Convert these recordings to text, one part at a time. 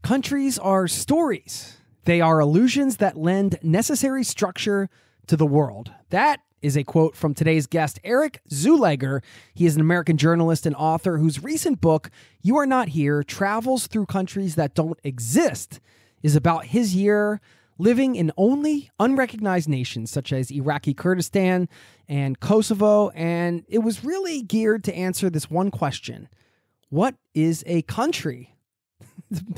Countries are stories. They are illusions that lend necessary structure to the world. That is a quote from today's guest, Eric Zuliger. He is an American journalist and author whose recent book, You Are Not Here, Travels Through Countries That Don't Exist, is about his year living in only unrecognized nations such as Iraqi Kurdistan and Kosovo. And it was really geared to answer this one question. What is a country?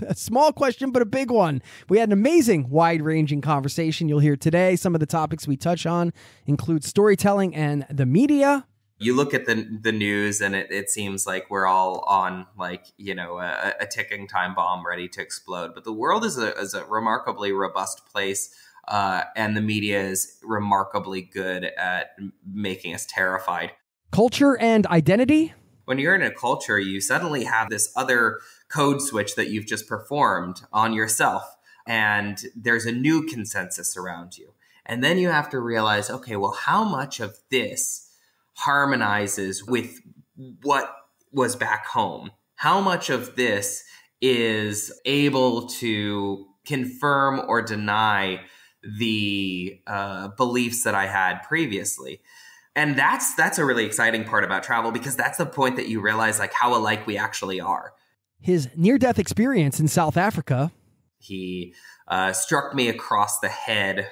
A small question, but a big one. We had an amazing, wide-ranging conversation you'll hear today. Some of the topics we touch on include storytelling and the media. You look at the news and it seems like we're all on a ticking time bomb ready to explode. But the world is a remarkably robust place, and the media is remarkably good at making us terrified. Culture and identity. When you're in a culture, you suddenly have this other code switch that you've just performed on yourself, and there's a new consensus around you. And then you have to realize, okay, well, how much of this harmonizes with what was back home? How much of this is able to confirm or deny the beliefs that I had previously? And that's a really exciting part about travel, because that's the point that you realize like how alike we actually are. His near-death experience in South Africa. He struck me across the head.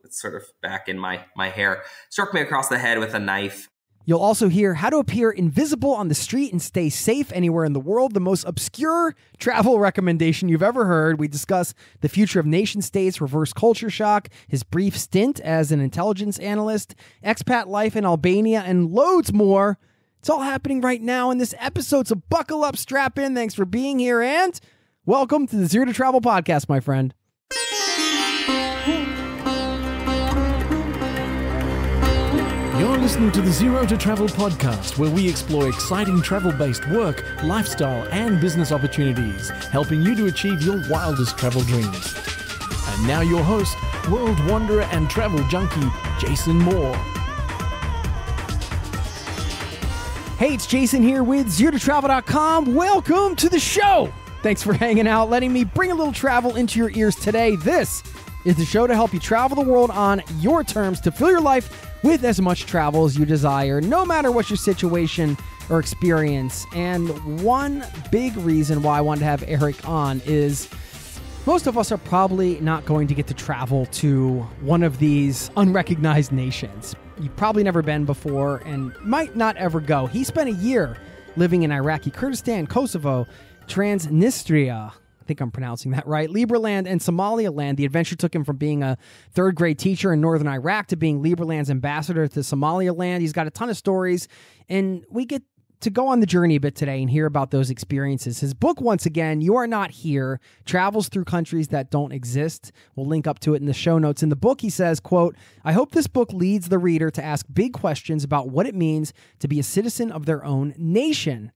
It's sort of back in my hair. Struck me across the head with a knife. You'll also hear how to appear invisible on the street and stay safe anywhere in the world, the most obscure travel recommendation you've ever heard. We discuss the future of nation states, reverse culture shock, his brief stint as an intelligence analyst, expat life in Albania, and loads more. It's all happening right now in this episode, so buckle up, strap in. Thanks for being here, and welcome to the Zero to Travel podcast, my friend. You're listening to the Zero to Travel podcast, where we explore exciting travel-based work, lifestyle, and business opportunities, helping you to achieve your wildest travel dreams. And now your host, world wanderer and travel junkie, Jason Moore. Hey, it's Jason here with ZeroToTravel.com. Welcome to the show. Thanks for hanging out, letting me bring a little travel into your ears today. This is the show to help you travel the world on your terms, to fill your life with as much travel as you desire, no matter what your situation or experience. And one big reason why I wanted to have Eric on is most of us are probably not going to get to travel to one of these unrecognized nations. You've probably never been before and might not ever go. He spent a year living in Iraqi Kurdistan, Kosovo, Transnistria, I think I'm pronouncing that right, Liberland, and Somaliland. The adventure took him from being a third-grade teacher in northern Iraq to being Liberland's ambassador to Somaliland. He's got a ton of stories, and we get to go on the journey a bit today and hear about those experiences. His book, once again, You Are Not Here, travels through countries that don't exist. We'll link up to it in the show notes. In the book, he says, quote, I hope this book leads the reader to ask big questions about what it means to be a citizen of their own nation.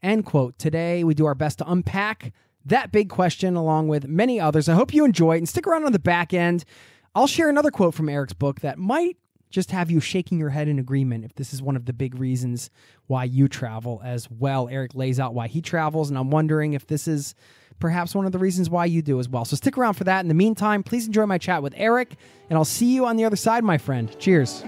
End quote. Today, we do our best to unpack that big question along with many others. I hope you enjoy it, and stick around on the back end. I'll share another quote from Eric's book that might just have you shaking your head in agreement if this is one of the big reasons why you travel as well. Eric lays out why he travels, and I'm wondering if this is perhaps one of the reasons why you do as well. So stick around for that. In the meantime, please enjoy my chat with Eric, and I'll see you on the other side, my friend. Cheers.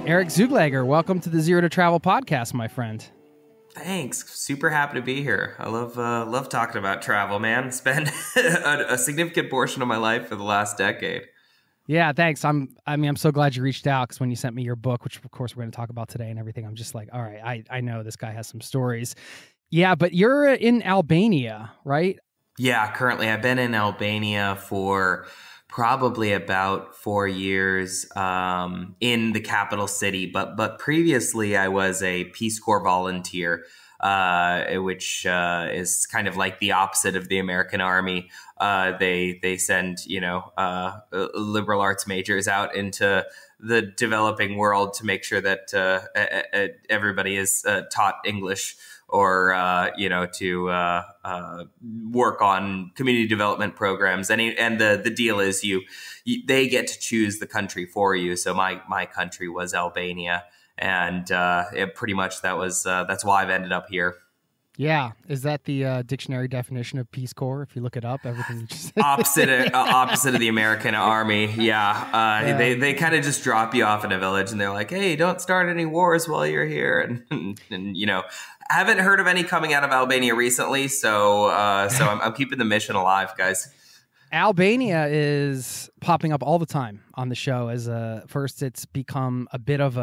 Eric Zuliger, welcome to the Zero to Travel podcast, my friend. Thanks. Super happy to be here. I love talking about travel, man. Spent a significant portion of my life for the last decade. Yeah, thanks. I'm so glad you reached out, because when you sent me your book, which of course we're going to talk about today and everything, I'm just like, all right, I know this guy has some stories. Yeah, but you're in Albania, right? Yeah, currently I've been in Albania for probably about 4 years in the capital city. But previously I was a Peace Corps volunteer, which is kind of like the opposite of the American Army. They send, liberal arts majors out into the developing world to make sure that everybody is taught English to work on community development programs. And the deal is they get to choose the country for you. So my country was Albania, and pretty much that's why I've ended up here. Yeah. Is that the dictionary definition of Peace Corps? If you look it up, everything you just said. Opposite of the American Army. Yeah. They kind of just drop you off in a village and they're like, hey, don't start any wars while you're here. And I haven't heard of any coming out of Albania recently. So I'm keeping the mission alive, guys. Albania is popping up all the time on the show as first it's become a bit of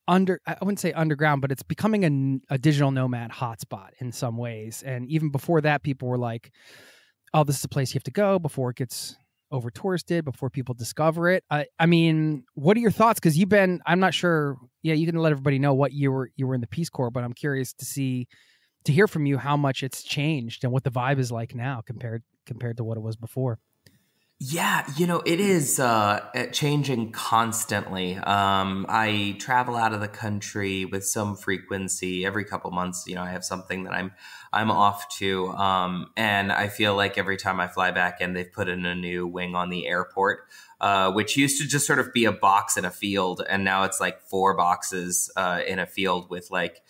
I wouldn't say underground, but it's becoming a digital nomad hotspot in some ways. And even before that, people were like, oh, this is a place you have to go before it gets over touristed, before people discover it. I mean, what are your thoughts? Because I'm not sure. Yeah, you can let everybody know what you were in the Peace Corps, but I'm curious to hear from you how much it's changed and what the vibe is like now compared to what it was before. Yeah, it is changing constantly. I travel out of the country with some frequency. Every couple months, I have something that I'm off to. And I feel like every time I fly back in, they've put in a new wing on the airport, which used to just sort of be a box in a field. And now it's like 4 boxes in a field with like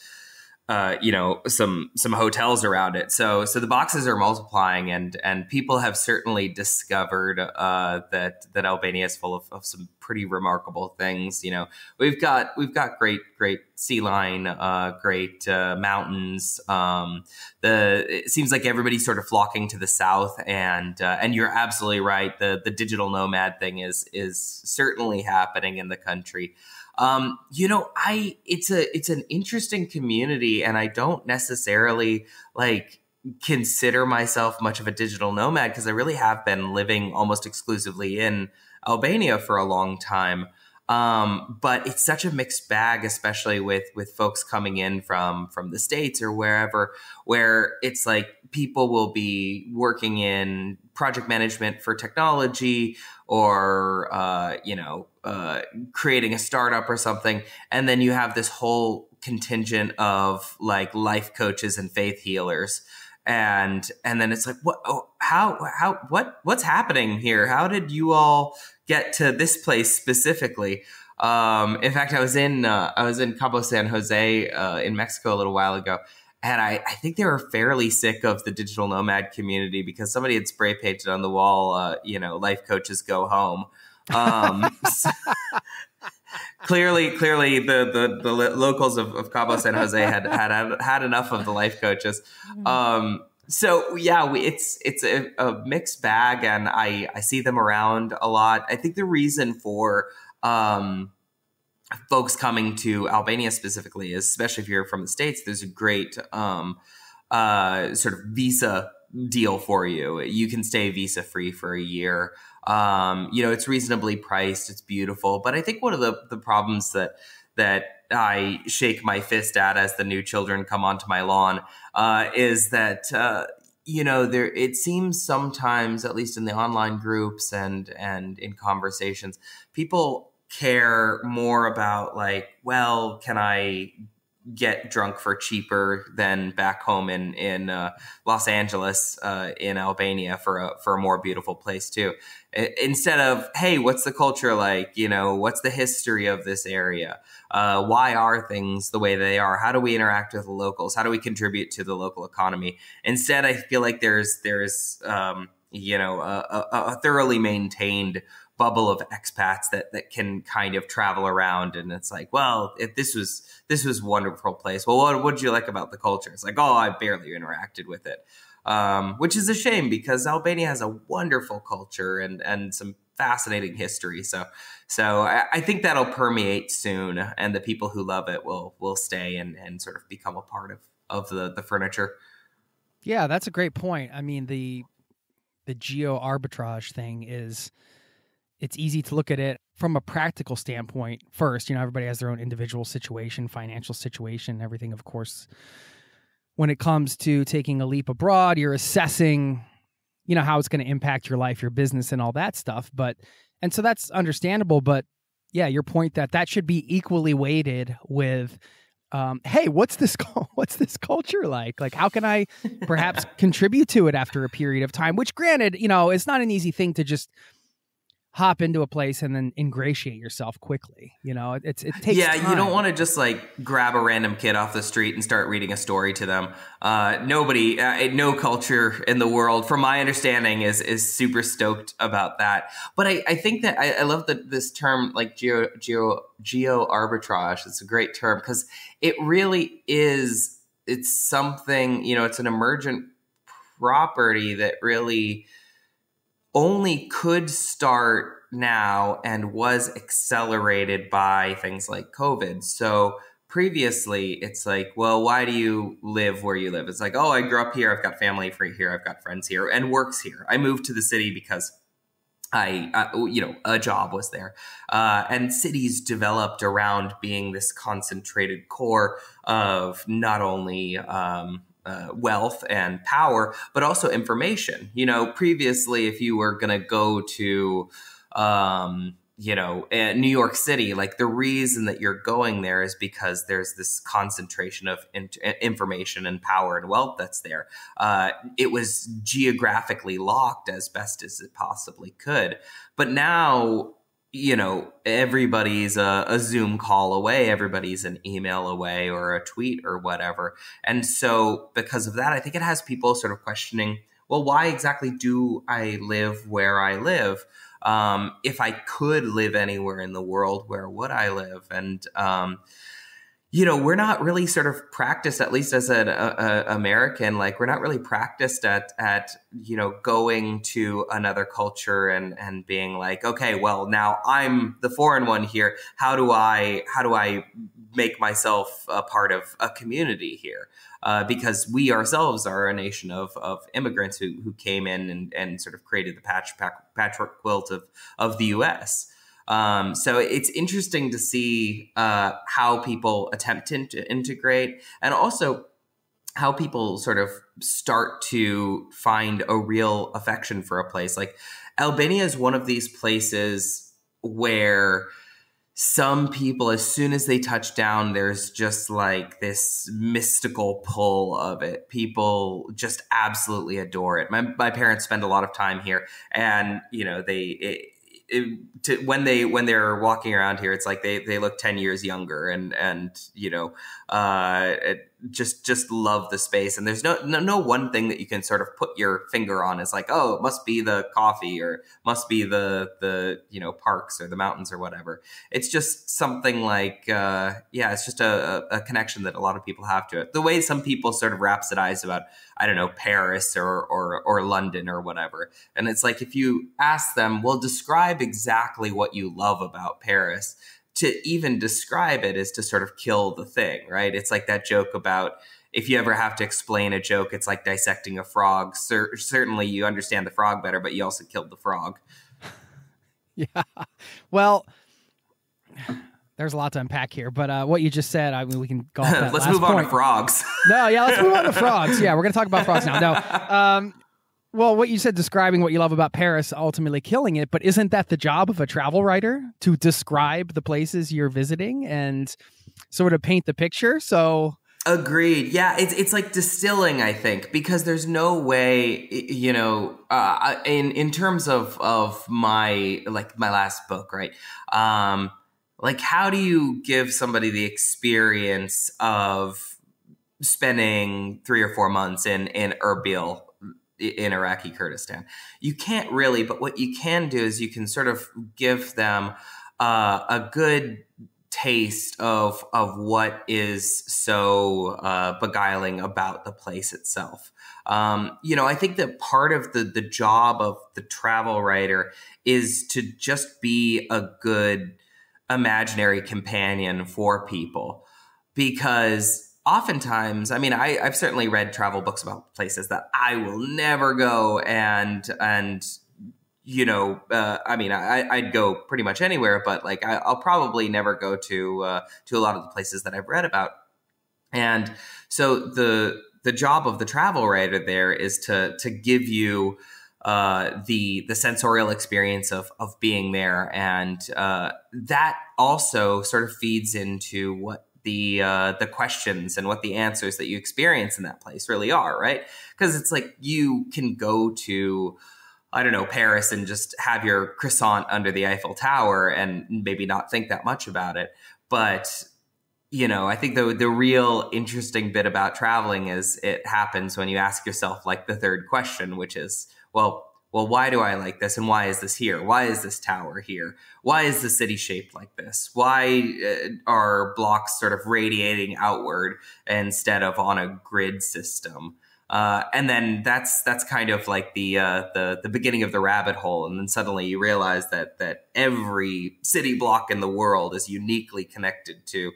some hotels around it. So the boxes are multiplying, and people have certainly discovered that Albania is full of some pretty remarkable things. We've got great sea line, great mountains. It seems like everybody's sort of flocking to the south, and you're absolutely right. The digital nomad thing is certainly happening in the country. It's an interesting community, and I don't necessarily consider myself much of a digital nomad because I really have been living almost exclusively in Albania for a long time. But it's such a mixed bag, especially with folks coming in from the States or wherever, where it's like people will be working in project management for technology or, creating a startup or something. And then you have this whole contingent of like life coaches and faith healers. And then it's like, what's happening here? How did you all get to this place specifically? In fact, I was in Cabo San Jose, in Mexico a little while ago. And I think they were fairly sick of the digital nomad community because somebody had spray painted on the wall, life coaches go home. Clearly, the locals of Cabo San Jose had enough of the life coaches. So yeah, it's a mixed bag, and I see them around a lot. I think the reason for folks coming to Albania specifically is, especially if you're from the States, there's a great sort of visa deal for you. You can stay visa free for a year. It's reasonably priced. It's beautiful. But I think one of the problems that I shake my fist at as the new children come onto my lawn is that it seems sometimes, at least in the online groups and in conversations, people care more about like, well, can I get drunk for cheaper than back home in Los Angeles, in Albania for a more beautiful place too, instead of, hey, what's the culture like? What's the history of this area? Why are things the way they are? How do we interact with the locals? How do we contribute to the local economy? Instead, I feel like there's a thoroughly maintained bubble of expats that can kind of travel around, and it's like, well, if this was a wonderful place. Well, what did you like about the culture? It's like, oh, I barely interacted with it, which is a shame because Albania has a wonderful culture and some fascinating history. So I think that'll permeate soon, and the people who love it will stay and sort of become a part of the furniture. Yeah, that's a great point. I mean, the geoarbitrage thing is, it's easy to look at it from a practical standpoint first. Everybody has their own individual situation, financial situation, everything. Of course, when it comes to taking a leap abroad, you're assessing, how it's going to impact your life, your business, and all that stuff. And so that's understandable. But yeah, your point that should be equally weighted with hey, what's this culture like? Like, how can I perhaps contribute to it after a period of time? Which, granted, it's not an easy thing to just hop into a place and then ingratiate yourself quickly. It takes time. You don't want to just like grab a random kid off the street and start reading a story to them. No culture in the world, from my understanding, is super stoked about that. But I think that I love this term, like geoarbitrage. It's a great term because it really is. It's something, it's an emergent property that really only could start now and was accelerated by things like COVID. So previously, it's like, well, why do you live where you live? It's like, oh, I grew up here. I've got family here. I've got friends here and works here. I moved to the city because a job was there. And cities developed around being this concentrated core of not only wealth and power, but also information. Previously, if you were going to go to, New York City, like the reason that you're going there is because there's this concentration of information and power and wealth that's there. It was geographically locked as best as it possibly could. But now, everybody's a Zoom call away, everybody's an email away or a tweet or whatever. And so because of that, I think it has people sort of questioning, well, why exactly do I live where I live? If I could live anywhere in the world, where would I live? And, we're not really sort of practiced, at least as an American, like we're not really practiced at going to another culture and being like, okay, well, now I'm the foreign one here. How do I make myself a part of a community here? Because we ourselves are a nation of immigrants who came in and sort of created the patchwork quilt of the U.S. So it's interesting to see how people attempt to integrate, and also how people sort of start to find a real affection for a place. Like Albania is one of these places where some people, as soon as they touch down, there's just like this mystical pull of it. People just absolutely adore it. My parents spend a lot of time here, and when they're walking around here, it's like they look 10 years younger, and just love the space. And there's no one thing that you can sort of put your finger on. It's like, oh, it must be the coffee, or must be the parks or the mountains or whatever. It's just something like, it's just a connection that a lot of people have to it. The way some people sort of rhapsodize about, I don't know, Paris or London or whatever. And it's like, if you ask them, well, describe exactly what you love about Paris, to even describe it is to sort of kill the thing, right? It's like that joke about, if you ever have to explain a joke, it's like dissecting a frog. Certainly you understand the frog better, but you also killed the frog. Yeah. Well, there's a lot to unpack here, but what you just said, I mean, we can go off that Let's last move on point. to frogs. No, yeah, let's move on to frogs. Yeah, we're going to talk about frogs now. No. Well, what you said, describing what you love about Paris, ultimately killing it, but isn't that the job of a travel writer, to describe the places you're visiting and sort of paint the picture? So agreed. Yeah, it's like distilling, I think, because there's no way, in terms of my last book, right? Like, how do you give somebody the experience of spending 3 or 4 months in Erbil, in Iraqi Kurdistan? You can't really, but what you can do is you can sort of give them a good taste of what is so beguiling about the place itself. I think that part of the job of the travel writer is to just be a good imaginary companion for people, because oftentimes, I mean, I've certainly read travel books about places that I will never go, and I'd go pretty much anywhere, but like I'll probably never go to a lot of the places that I've read about. And so the job of the travel writer there is to give you the sensorial experience of being there, and that also sort of feeds into what the questions and what the answers that you experience in that place really are, right? Because it's like you can go to, I don't know, Paris and just have your croissant under the Eiffel Tower and maybe not think that much about it. But, I think the real interesting bit about traveling is it happens when you ask yourself like the third question, which is, well, why do I like this? And why is this here? Why is this tower here? Why is the city shaped like this? Why are blocks sort of radiating outward instead of on a grid system? And then that's kind of like the beginning of the rabbit hole. And then suddenly you realize that every city block in the world is uniquely connected to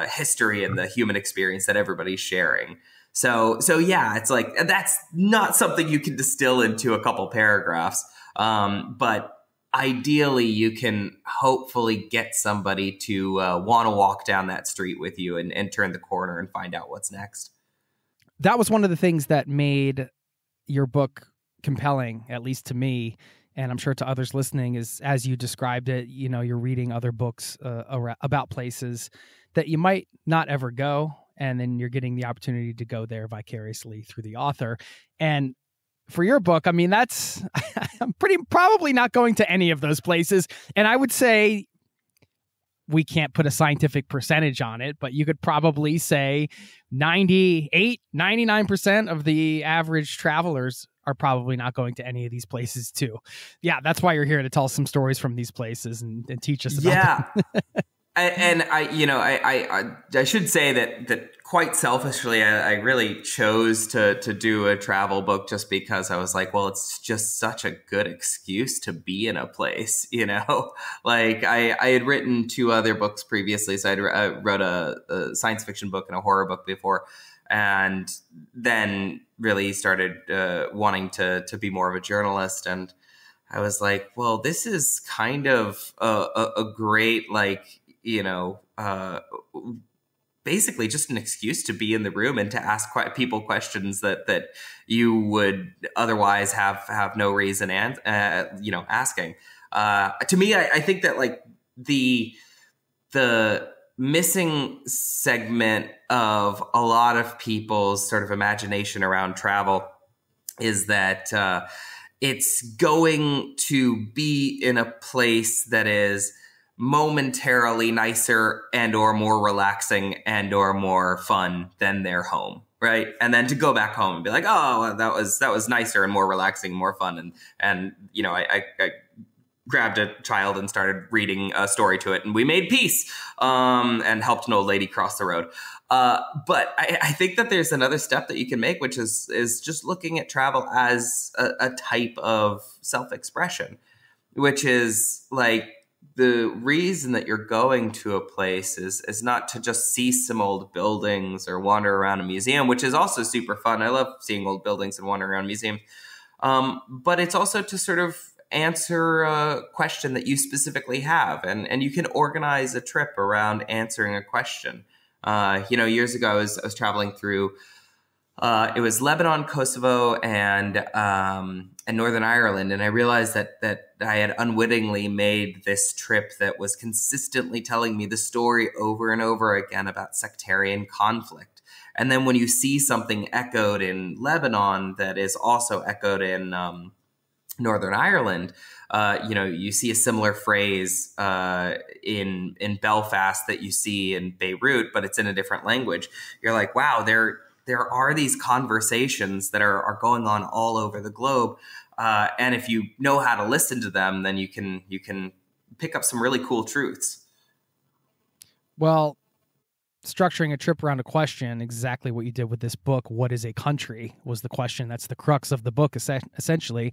history and the human experience that everybody's sharing. So yeah, it's like that's not something you can distill into a couple paragraphs. But ideally, you can hopefully get somebody to want to walk down that street with you and turn the corner and find out what's next. That was one of the things that made your book compelling, at least to me, and I'm sure to others listening, is as you described it, you're reading other books about places that you might not ever go, and then you're getting the opportunity to go there vicariously through the author. And for your book, I mean, that's I'm probably not going to any of those places, and I would say we can't put a scientific percentage on it, but you could probably say 99% of the average travelers are probably not going to any of these places too. Yeah, that's why you're here, to tell some stories from these places and teach us about them. I should say that quite selfishly, I really chose to do a travel book just because I was like, well, it's just such a good excuse to be in a place, Like I had written 2 other books previously, so I wrote a science fiction book and a horror book before, and then really started wanting to be more of a journalist. And I was like, well, this is kind of a great, like, basically just an excuse to be in the room and to ask people questions that you would otherwise have no reason asking. To me, I think that like the missing segment of a lot of people's sort of imagination around travel is that it's going to be in a place that is momentarily nicer and or more relaxing and or more fun than their home, right? And then to go back home and be like, oh, that was nicer and more relaxing, more fun, and I grabbed a child and started reading a story to it, and we made peace and helped an old lady cross the road. But I think that there's another step that you can make, which is just looking at travel as a type of self-expression, which is like, the reason that you're going to a place is not to just see some old buildings or wander around a museum, which is also super fun. I love seeing old buildings and wandering around museums. But it's also to sort of answer a question that you specifically have. And you can organize a trip around answering a question. Years ago, I was traveling through, it was Lebanon, Kosovo, and Northern Ireland. And I realized that I had unwittingly made this trip that was consistently telling me the story over and over again about sectarian conflict. And then when you see something echoed in Lebanon that is also echoed in Northern Ireland, you see a similar phrase in Belfast that you see in Beirut, but it's in a different language. You're like, wow, there are these conversations that are going on all over the globe. And if you know how to listen to them, then you can pick up some really cool truths. Well, structuring a trip around a question, exactly what you did with this book, what is a country, was the question. That's the crux of the book, essentially.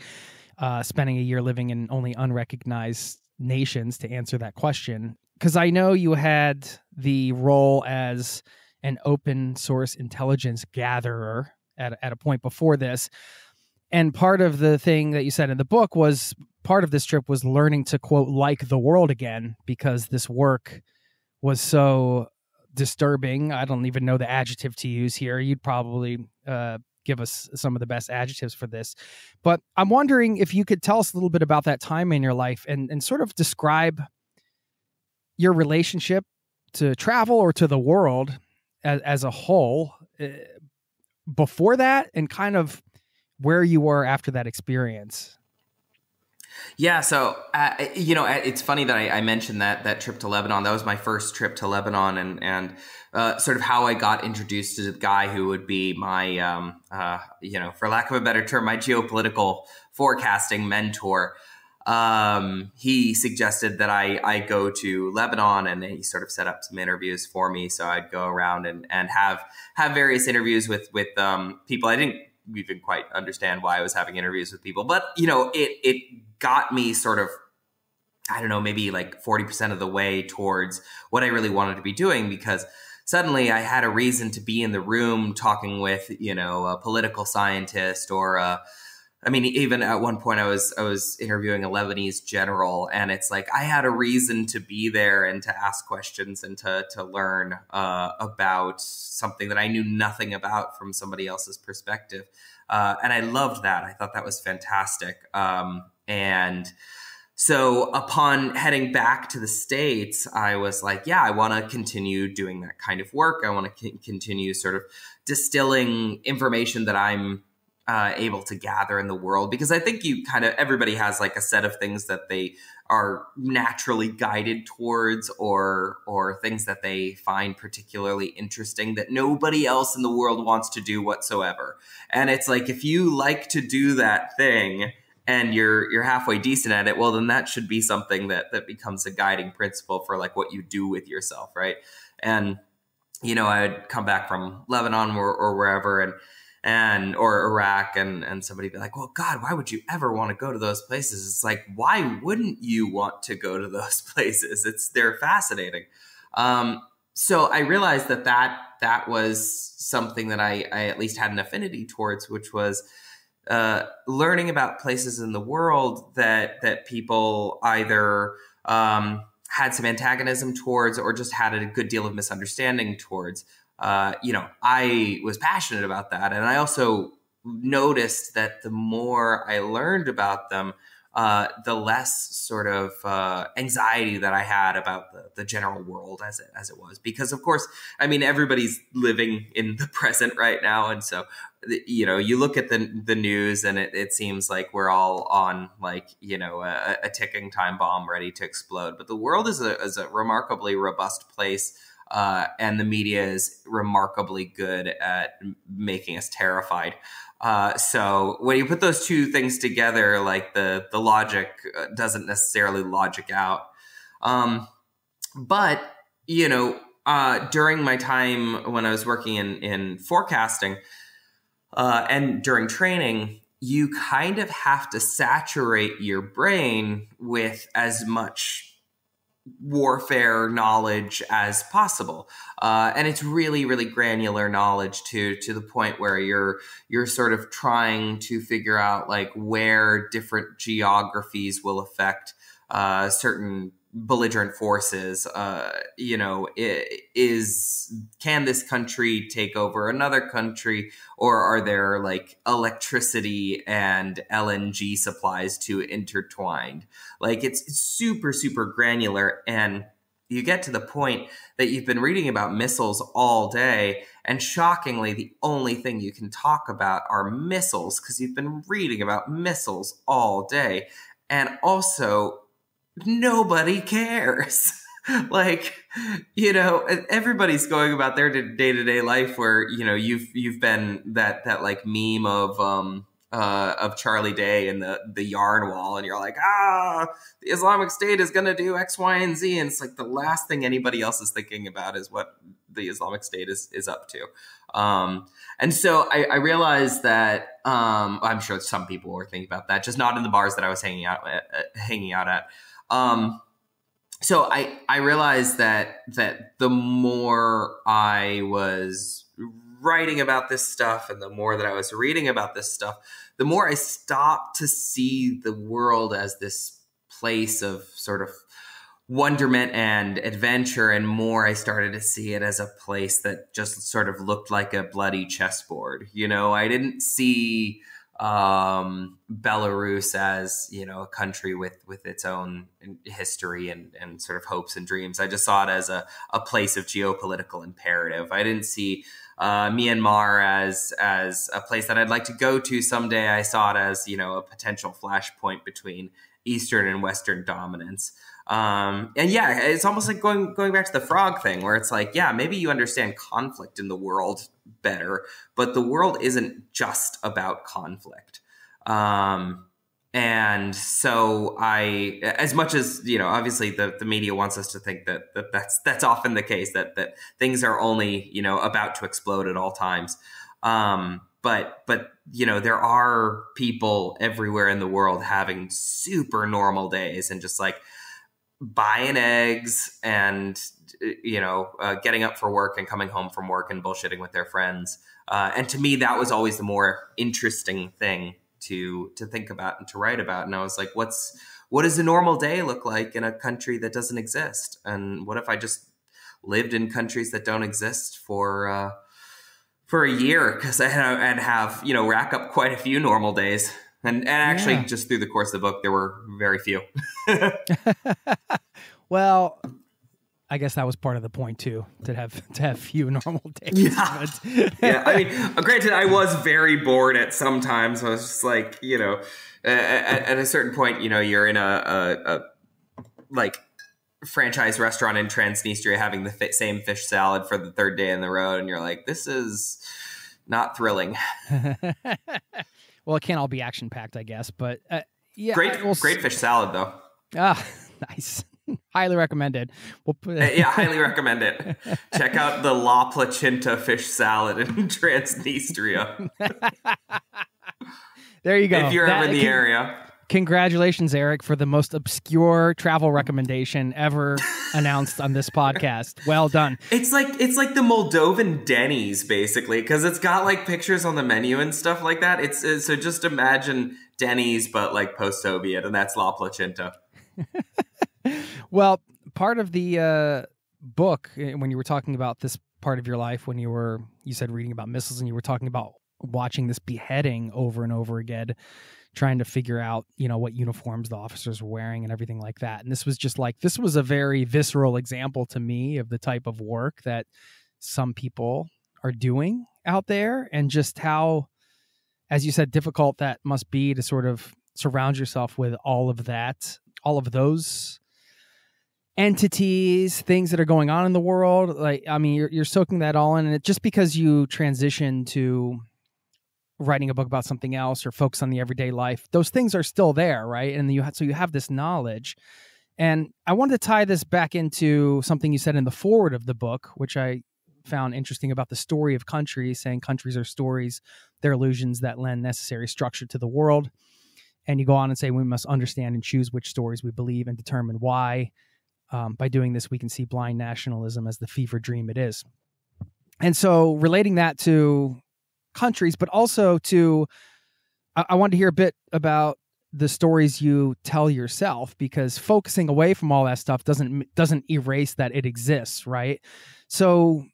Spending a year living in only unrecognized nations to answer that question. Because I know you had the role as an open source intelligence gatherer at a point before this. And part of the thing that you said in the book was part of this trip was learning to, quote, like the world again, because this work was so disturbing. I don't even know the adjective to use here. You'd probably give us some of the best adjectives for this. But I'm wondering if you could tell us a little bit about that time in your life and sort of describe your relationship travel or to the world as a whole before that, and kind of where you were after that experience? Yeah, so it's funny that I mentioned that trip to Lebanon. That was my first trip to Lebanon, and sort of how I got introduced to the guy who would be my, for lack of a better term, my geopolitical forecasting mentor. He suggested that I go to Lebanon, and he sort of set up some interviews for me. So I'd go around and have various interviews with people. I didn't even quite understand why I was having interviews with people, but it got me sort of, I don't know, maybe like 40% of the way towards what I really wanted to be doing, because suddenly I had a reason to be in the room talking with, a political scientist or even at one point I was interviewing a Lebanese general, and it's like I had a reason to be there and to ask questions and to learn about something that I knew nothing about from somebody else's perspective. And I loved that. I thought that was fantastic. And so upon heading back to the States, I was like, yeah, I want to continue doing that kind of work. I want to continue sort of distilling information that I'm able to gather in the world, because I think everybody has like a set of things that they are naturally guided towards, or things that they find particularly interesting that nobody else in the world wants to do whatsoever. And it's like, if you like to do that thing and you're halfway decent at it, well, then that should be something that becomes a guiding principle for like what you do with yourself, right? And I'd come back from Lebanon or wherever, or Iraq, and somebody be like, well, God, why would you ever want to go to those places? It's like, why wouldn't you want to go to those places? They're fascinating. So I realized that was something that I at least had an affinity towards, which was learning about places in the world that people either had some antagonism towards or just had a good deal of misunderstanding towards. I was passionate about that. And I also noticed that the more I learned about them, the less sort of anxiety that I had about the general world as it was. Because, of course, everybody's living in the present right now. And so, you look at the news and it seems like we're all on a ticking time bomb ready to explode. But the world is a remarkably robust place. And the media is remarkably good at making us terrified. So when you put those two things together, like the logic doesn't necessarily logic out. But during my time when I was working in forecasting and during training, you kind of have to saturate your brain with as much warfare knowledge as possible. And it's really, really granular knowledge to the point where you're sort of trying to figure out like where different geographies will affect certain belligerent forces. Can this country take over another country, or are there like electricity and LNG supplies too intertwined? Like it's super, super granular. And you get to the point that you've been reading about missiles all day, and shockingly, the only thing you can talk about are missiles because you've been reading about missiles all day. And also, nobody cares. Everybody's going about their day-to-day life where, you've been that like meme of Charlie Day and the yarn wall, and you're like, the Islamic State is going to do X, Y, and Z. And it's like the last thing anybody else is thinking about is what the Islamic State is up to. And so I realized that, I'm sure some people were thinking about that, just not in the bars that I was hanging out at. So I realized that the more I was writing about this stuff and the more that I was reading about this stuff, the more I stopped to see the world as this place of sort of wonderment and adventure, and more I started to see it as a place that just sort of looked like a bloody chessboard. I didn't see Belarus as, a country with its own history and sort of hopes and dreams. I just saw it as a place of geopolitical imperative. I didn't see Myanmar as a place that I'd like to go to someday. I saw it as, a potential flashpoint between Eastern and Western dominance. And yeah, it's almost like going back to the frog thing, where it's like, yeah, maybe you understand conflict in the world better, but the world isn't just about conflict. And so as much as, obviously the media wants us to think that's often the case, that things are only, about to explode at all times. But there are people everywhere in the world having super normal days and just like buying eggs and, getting up for work and coming home from work and bullshitting with their friends. And to me, that was always the more interesting thing to think about and to write about. And I was like, what does a normal day look like in a country that doesn't exist? And what if I just lived in countries that don't exist for a year? Because I'd have, rack up quite a few normal days. And actually, just through the course of the book, there were very few. Well, I guess that was part of the point too, to have few normal days. Yeah. Yeah. I mean, granted, I was very bored at some times. I was just like, at a certain point, you're in a franchise restaurant in Transnistria having the same fish salad for the third day in the road, and you're like, this is not thrilling. Well, it can't all be action packed, I guess, but yeah. Great fish salad though. Ah, nice. Highly recommended. Yeah, highly recommend it. Check out the La Placenta fish salad in Transnistria. There you go. If you're ever in the area. Congratulations, Eric, for the most obscure travel recommendation ever announced on this podcast. Well done. It's like the Moldovan Denny's, basically, because it's got like pictures on the menu and stuff like that. It's so just imagine Denny's, but like post-Soviet, and that's La Placenta. Well, part of the book, when you were talking about this part of your life, when you said reading about missiles, and you were talking about watching this beheading over and over again, trying to figure out, what uniforms the officers were wearing and everything like that. And this was a very visceral example to me of the type of work that some people are doing out there, and just how, as you said, difficult that must be to sort of surround yourself with all of those entities, things that are going on in the world. Like, I mean, you're soaking that all in, and it just because you transition to writing a book about something else or focus on the everyday life, those things are still there, right? And you have this knowledge. And I wanted to tie this back into something you said in the foreword of the book, which I found interesting, about the story of countries, saying countries are stories, they're illusions that lend necessary structure to the world. And you go on and say we must understand and choose which stories we believe and determine why. By doing this, we can see blind nationalism as the fever dream it is. And so relating that to countries, but also to, I wanted to hear a bit about the stories you tell yourself, because focusing away from all that stuff doesn't erase that it exists, right? So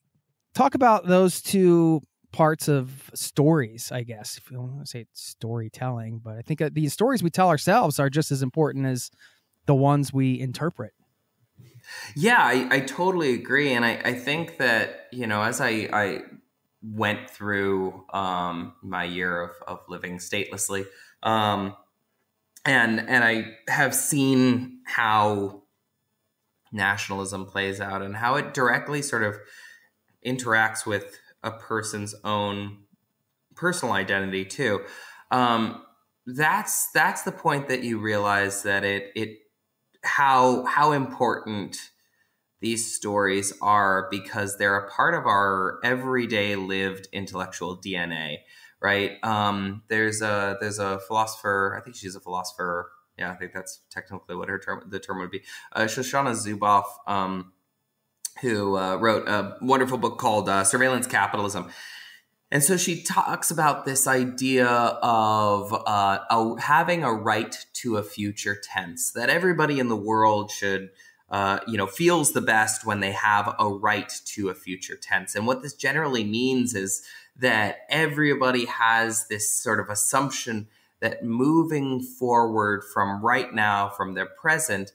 talk about those two parts of stories, I guess, if you want to say storytelling, but I think these stories we tell ourselves are just as important as the ones we interpret. Yeah, I totally agree. And I think that, as I went through my year of living statelessly, and I have seen how nationalism plays out and how it directly sort of interacts with a person's own personal identity too. That's the point that you realize that how important these stories are, because they're a part of our everyday lived intellectual DNA, right? There's a philosopher, I think she's a philosopher. Yeah, I think that's technically what the term would be. Shoshana Zuboff, who wrote a wonderful book called Surveillance Capitalism. And so she talks about this idea of having a right to a future tense, that everybody in the world should, feels the best when they have a right to a future tense. And what this generally means is that everybody has this sort of assumption that moving forward from right now, from their present,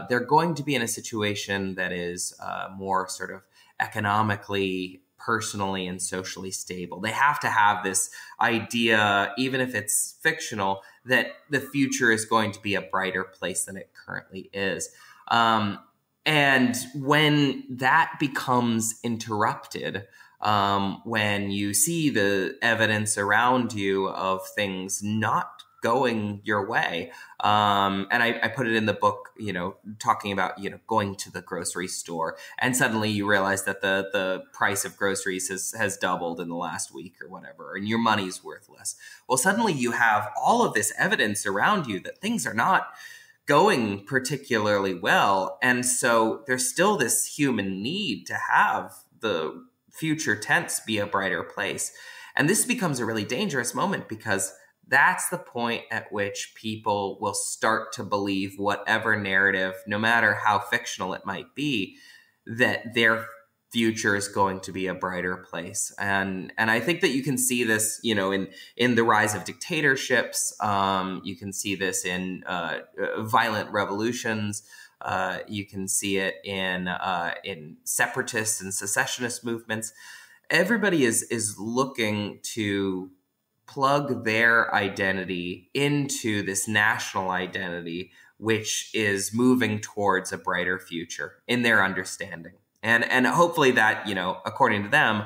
they're going to be in a situation that is more sort of economically, personally, and socially stable. They have to have this idea, even if it's fictional, that the future is going to be a brighter place than it currently is. And when that becomes interrupted, when you see the evidence around you of things not going your way, and I put it in the book, talking about, going to the grocery store, and suddenly you realize that the price of groceries has doubled in the last week or whatever, and your money's worth less. Well, suddenly you have all of this evidence around you that things are not going particularly well. And so there's still this human need to have the future tense be a brighter place. And this becomes a really dangerous moment, because that's the point at which people will start to believe whatever narrative, no matter how fictional it might be, that their future is going to be a brighter place. And I think that you can see this, in the rise of dictatorships. You can see this in violent revolutions. You can see it in separatist and secessionist movements. Everybody is looking to plug their identity into this national identity, which is moving towards a brighter future in their understanding. And hopefully that, according to them,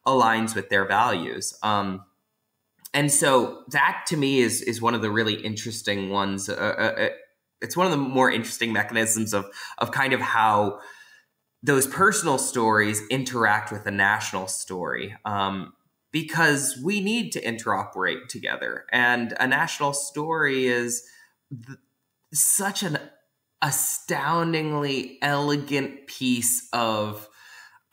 aligns with their values. And so that, to me, is one of the really interesting ones. It's one of the more interesting mechanisms of kind of how those personal stories interact with the national story. Because we need to interoperate together. And a national story is such an astoundingly elegant piece of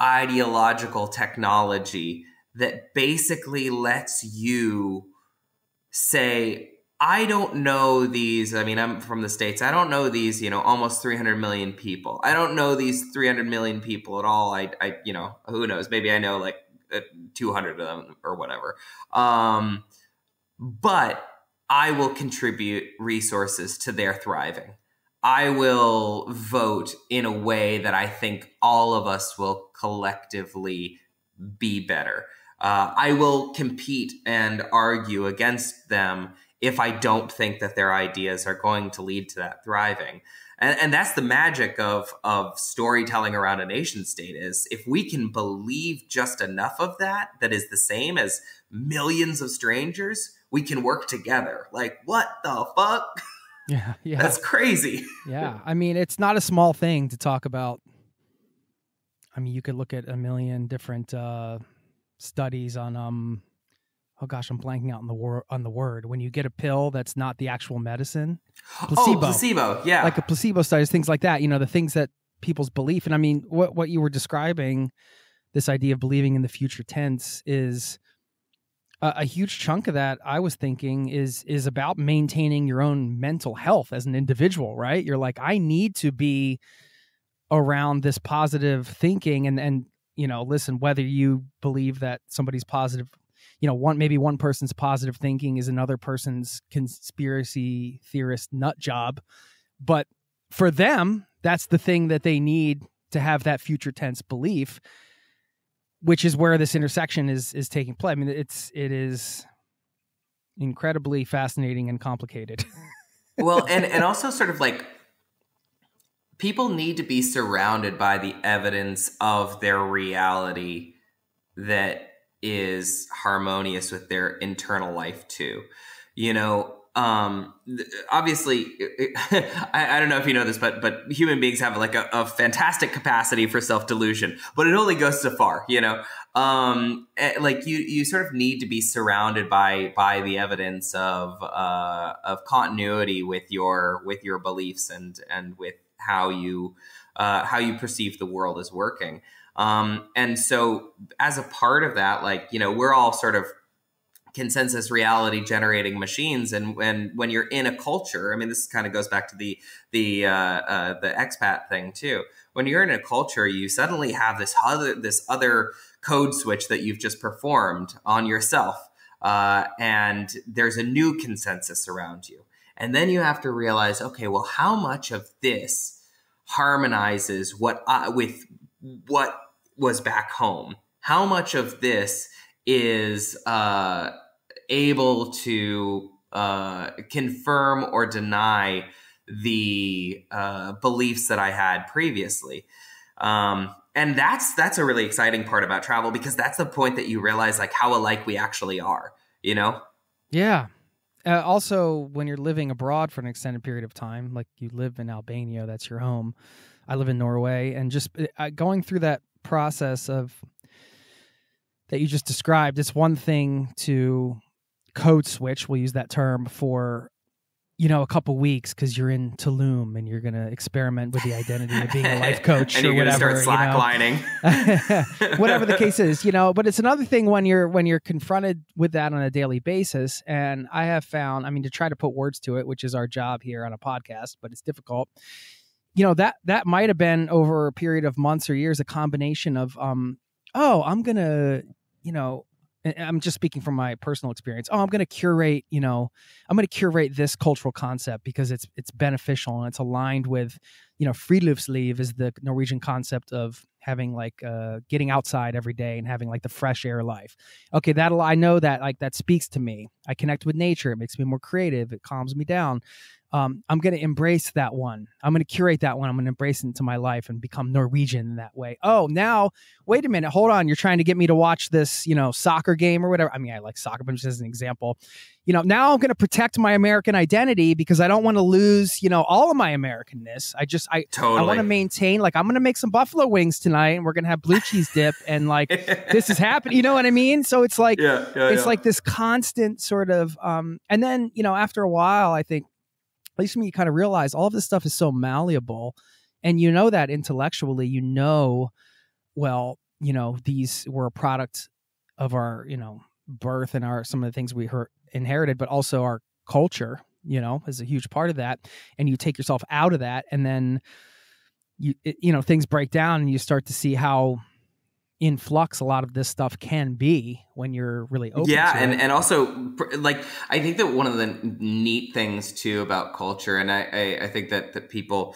ideological technology that basically lets you say, I don't know these. I mean, I'm from the States. I don't know these, almost 300 million people. I don't know these 300 million people at all. I who knows? Maybe I know like 200 of them or whatever. But I will contribute resources to their thriving. I will vote in a way that I think all of us will collectively be better. I will compete and argue against them if I don't think that their ideas are going to lead to that thriving. And that's the magic of storytelling around a nation state, is if we can believe just enough of that is the same as millions of strangers, we can work together. Like, what the fuck? Yeah. That's crazy. Yeah. I mean, it's not a small thing to talk about. I mean, you could look at a million different studies on oh gosh, I'm blanking out on the word. When you get a pill that's not the actual medicine, placebo. Oh, placebo, yeah, like a placebo studies, things like that. The things that people's belief. And I mean, what you were describing, this idea of believing in the future tense, is a huge chunk of that. I was thinking is about maintaining your own mental health as an individual, right? You're like, I need to be around this positive thinking, and listen, whether you believe that somebody's positive. Maybe one person's positive thinking is another person's conspiracy theorist nut job. But for them, that's the thing that they need to have that future tense belief, which is where this intersection is taking place. I mean, it is incredibly fascinating and complicated. Well, and also sort of like, people need to be surrounded by the evidence of their reality that is harmonious with their internal life too. Obviously, I don't know if you know this, but human beings have like a fantastic capacity for self-delusion, but it only goes so far, like you sort of need to be surrounded by the evidence of continuity with your beliefs and with how you perceive the world as working. And so as a part of that, like, we're all sort of consensus reality generating machines. And when you're in a culture, I mean, this kind of goes back to the expat thing too. When you're in a culture, you suddenly have this other code switch that you've just performed on yourself. And there's a new consensus around you. And then you have to realize, okay, well, how much of this harmonizes with what was back home? How much of this is able to confirm or deny the beliefs that I had previously? And that's a really exciting part about travel, because that's the point that you realize like how alike we actually are, you know? Yeah. Also, when you're living abroad for an extended period of time, like you live in Albania, that's your home. I live in Norway, and just going through that process of that you just described, it's one thing to code switch, we'll use that term, for a couple weeks because you're in Tulum and you're going to experiment with the identity of being a life coach and or you're whatever. Going to start slacklining. Whatever the case is, but it's another thing when you're confronted with that on a daily basis. And I have found, to try to put words to it, which is our job here on a podcast, but it's difficult. That might have been over a period of months or years, a combination of, I'm going to, I'm just speaking from my personal experience. I'm going to curate, this cultural concept because it's beneficial and it's aligned with, friluftsliv is the Norwegian concept of having like getting outside every day and having like the fresh air life. Okay, I know that like that speaks to me. I connect with nature. It makes me more creative. It calms me down. I'm going to embrace that one. I'm going to curate that one. I'm going to embrace it into my life and become Norwegian in that way. Oh, now, wait a minute. Hold on. You're trying to get me to watch this, soccer game or whatever. I like soccer, but just as an example, now I'm going to protect my American identity because I don't want to lose, all of my Americanness. I want to maintain, like, I'm going to make some buffalo wings tonight and we're going to have blue cheese dip and like, this is happening. You know what I mean? So it's like, like this constant sort of, and then, after a while, I think, at least when you kind of realize all of this stuff is so malleable and that intellectually, these were a product of our, birth and some of the things we inherited, but also our culture, is a huge part of that. And you take yourself out of that and then things break down and you start to see how in flux a lot of this stuff can be when you're really open to it. And also like I think that one of the neat things too about culture, and I think that people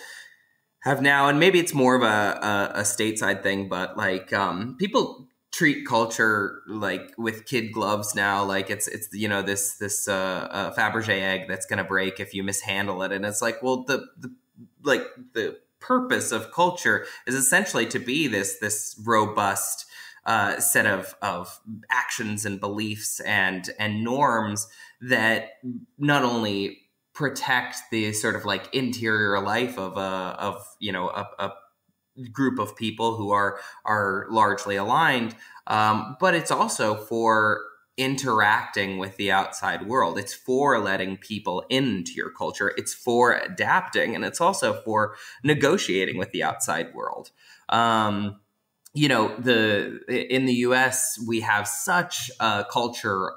have now, and maybe it's more of a stateside thing, but like people treat culture like with kid gloves now, like it's this Fabergé egg that's going to break if you mishandle it, and it's like, well, the purpose of culture is essentially to be this robust set of actions and beliefs and norms that not only protect the sort of like interior life of a group of people who are largely aligned, but it's also for interacting with the outside world. It's for letting people into your culture. It's for adapting, and it's also for negotiating with the outside world. In the US, we have such a culture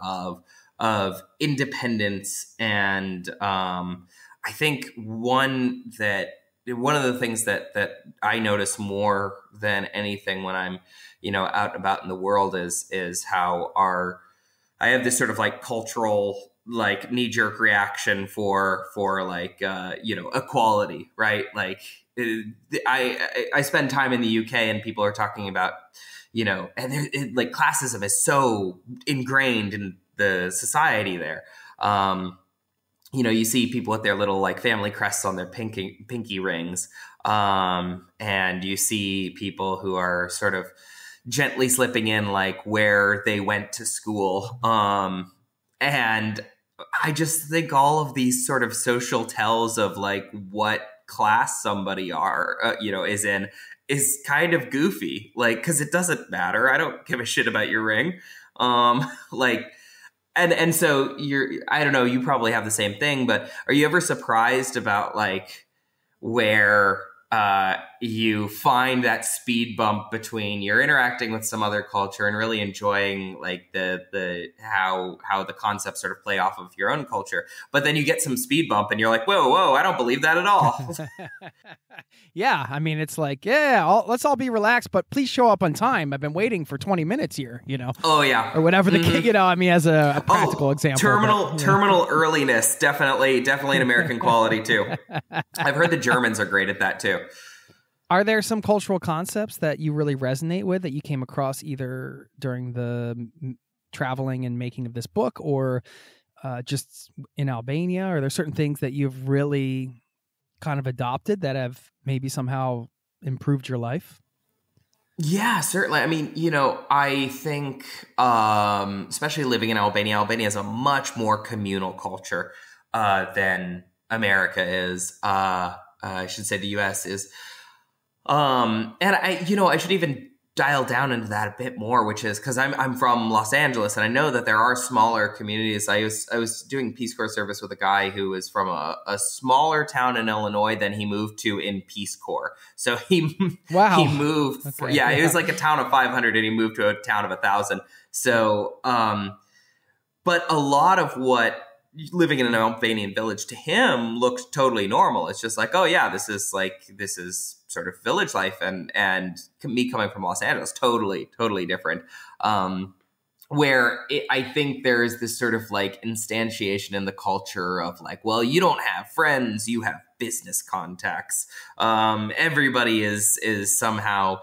of independence, and I think one of the things that I notice more than anything when I'm out and about in the world is how I have this sort of like cultural like knee-jerk reaction for like equality, right? Like I spend time in the UK and people are talking about and like classism is so ingrained in the society there. You see people with their little like family crests on their pinky rings, and you see people who are sort of gently slipping in like where they went to school. And I just think all of these sort of social tells of like what class somebody is in is kind of goofy, like, cause it doesn't matter. I don't give a shit about your ring. And so I don't know, you probably have the same thing, but are you ever surprised about like where, you find that speed bump between you're interacting with some other culture and really enjoying like the how the concepts sort of play off of your own culture. But then you get some speed bump and you're like, whoa, I don't believe that at all. Yeah, I mean, it's like, let's all be relaxed, but please show up on time. I've been waiting for 20 minutes here, Oh, yeah. or whatever the I mean, as a practical example. Terminal earliness, definitely an American quality too. I've heard the Germans are great at that too. Are there some cultural concepts that you really resonate with that you came across either during the traveling and making of this book or just in Albania? Are there certain things that you've really kind of adopted that have maybe somehow improved your life? Yeah, certainly. I mean, I think, especially living in Albania is a much more communal culture than America is. I should say the U.S. is. And I should even dial down into that a bit more, which is because I'm from Los Angeles, and I know that there are smaller communities. I was doing Peace Corps service with a guy who was from a smaller town in Illinois than he moved to in Peace Corps. So he moved. Okay, it was like a town of 500, and he moved to a town of 1,000. So, but a lot of what living in an Albanian village to him looked totally normal. It's just like, oh yeah, this is sort of village life, and me coming from Los Angeles, totally different. I think there is this sort of like instantiation in the culture of like, well, you don't have friends, you have business contacts. Everybody is somehow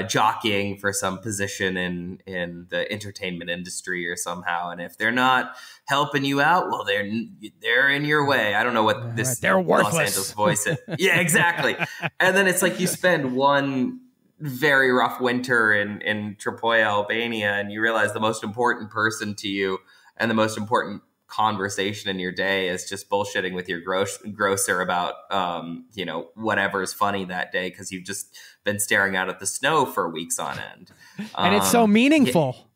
jockeying for some position in the entertainment industry or somehow, and if they're not helping you out, well, they're in your way. I don't know what this they're worthless. Los Angeles voice is. Yeah, exactly. And then it's like you spend one very rough winter in Tropoia, Albania, and you realize the most important person to you and the most important conversation in your day is just bullshitting with your grocer about whatever's funny that day because you've just been staring out at the snow for weeks on end. And it's so meaningful,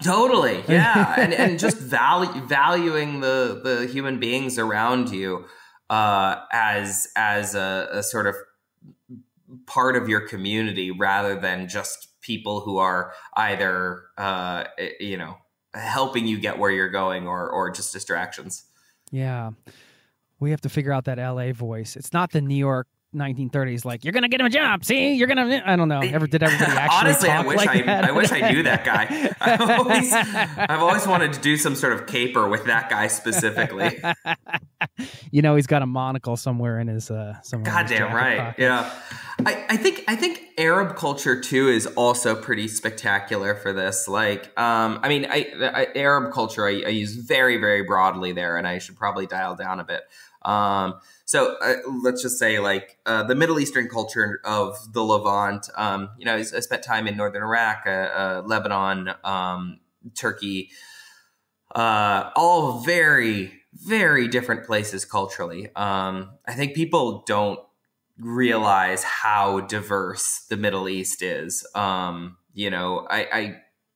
Totally, yeah. and just valuing the human beings around you as a sort of part of your community rather than just people who are either helping you get where you're going or just distractions. Yeah. We have to figure out that LA voice. It's not the New York 1930s, like, you're going to get him a job. See, you're going to, I don't know. Did everybody actually honestly, talk I wish I knew that guy. I've always wanted to do some sort of caper with that guy specifically. He's got a monocle somewhere in his, goddamn right. Pocket. Yeah. I think Arab culture too is also pretty spectacular for this. Like, Arab culture I use very, very broadly there, and I should probably dial down a bit. So let's just say like the Middle Eastern culture of the Levant. I spent time in northern Iraq, Lebanon, Turkey, all very, very different places culturally. I think people don't realize how diverse the Middle East is. I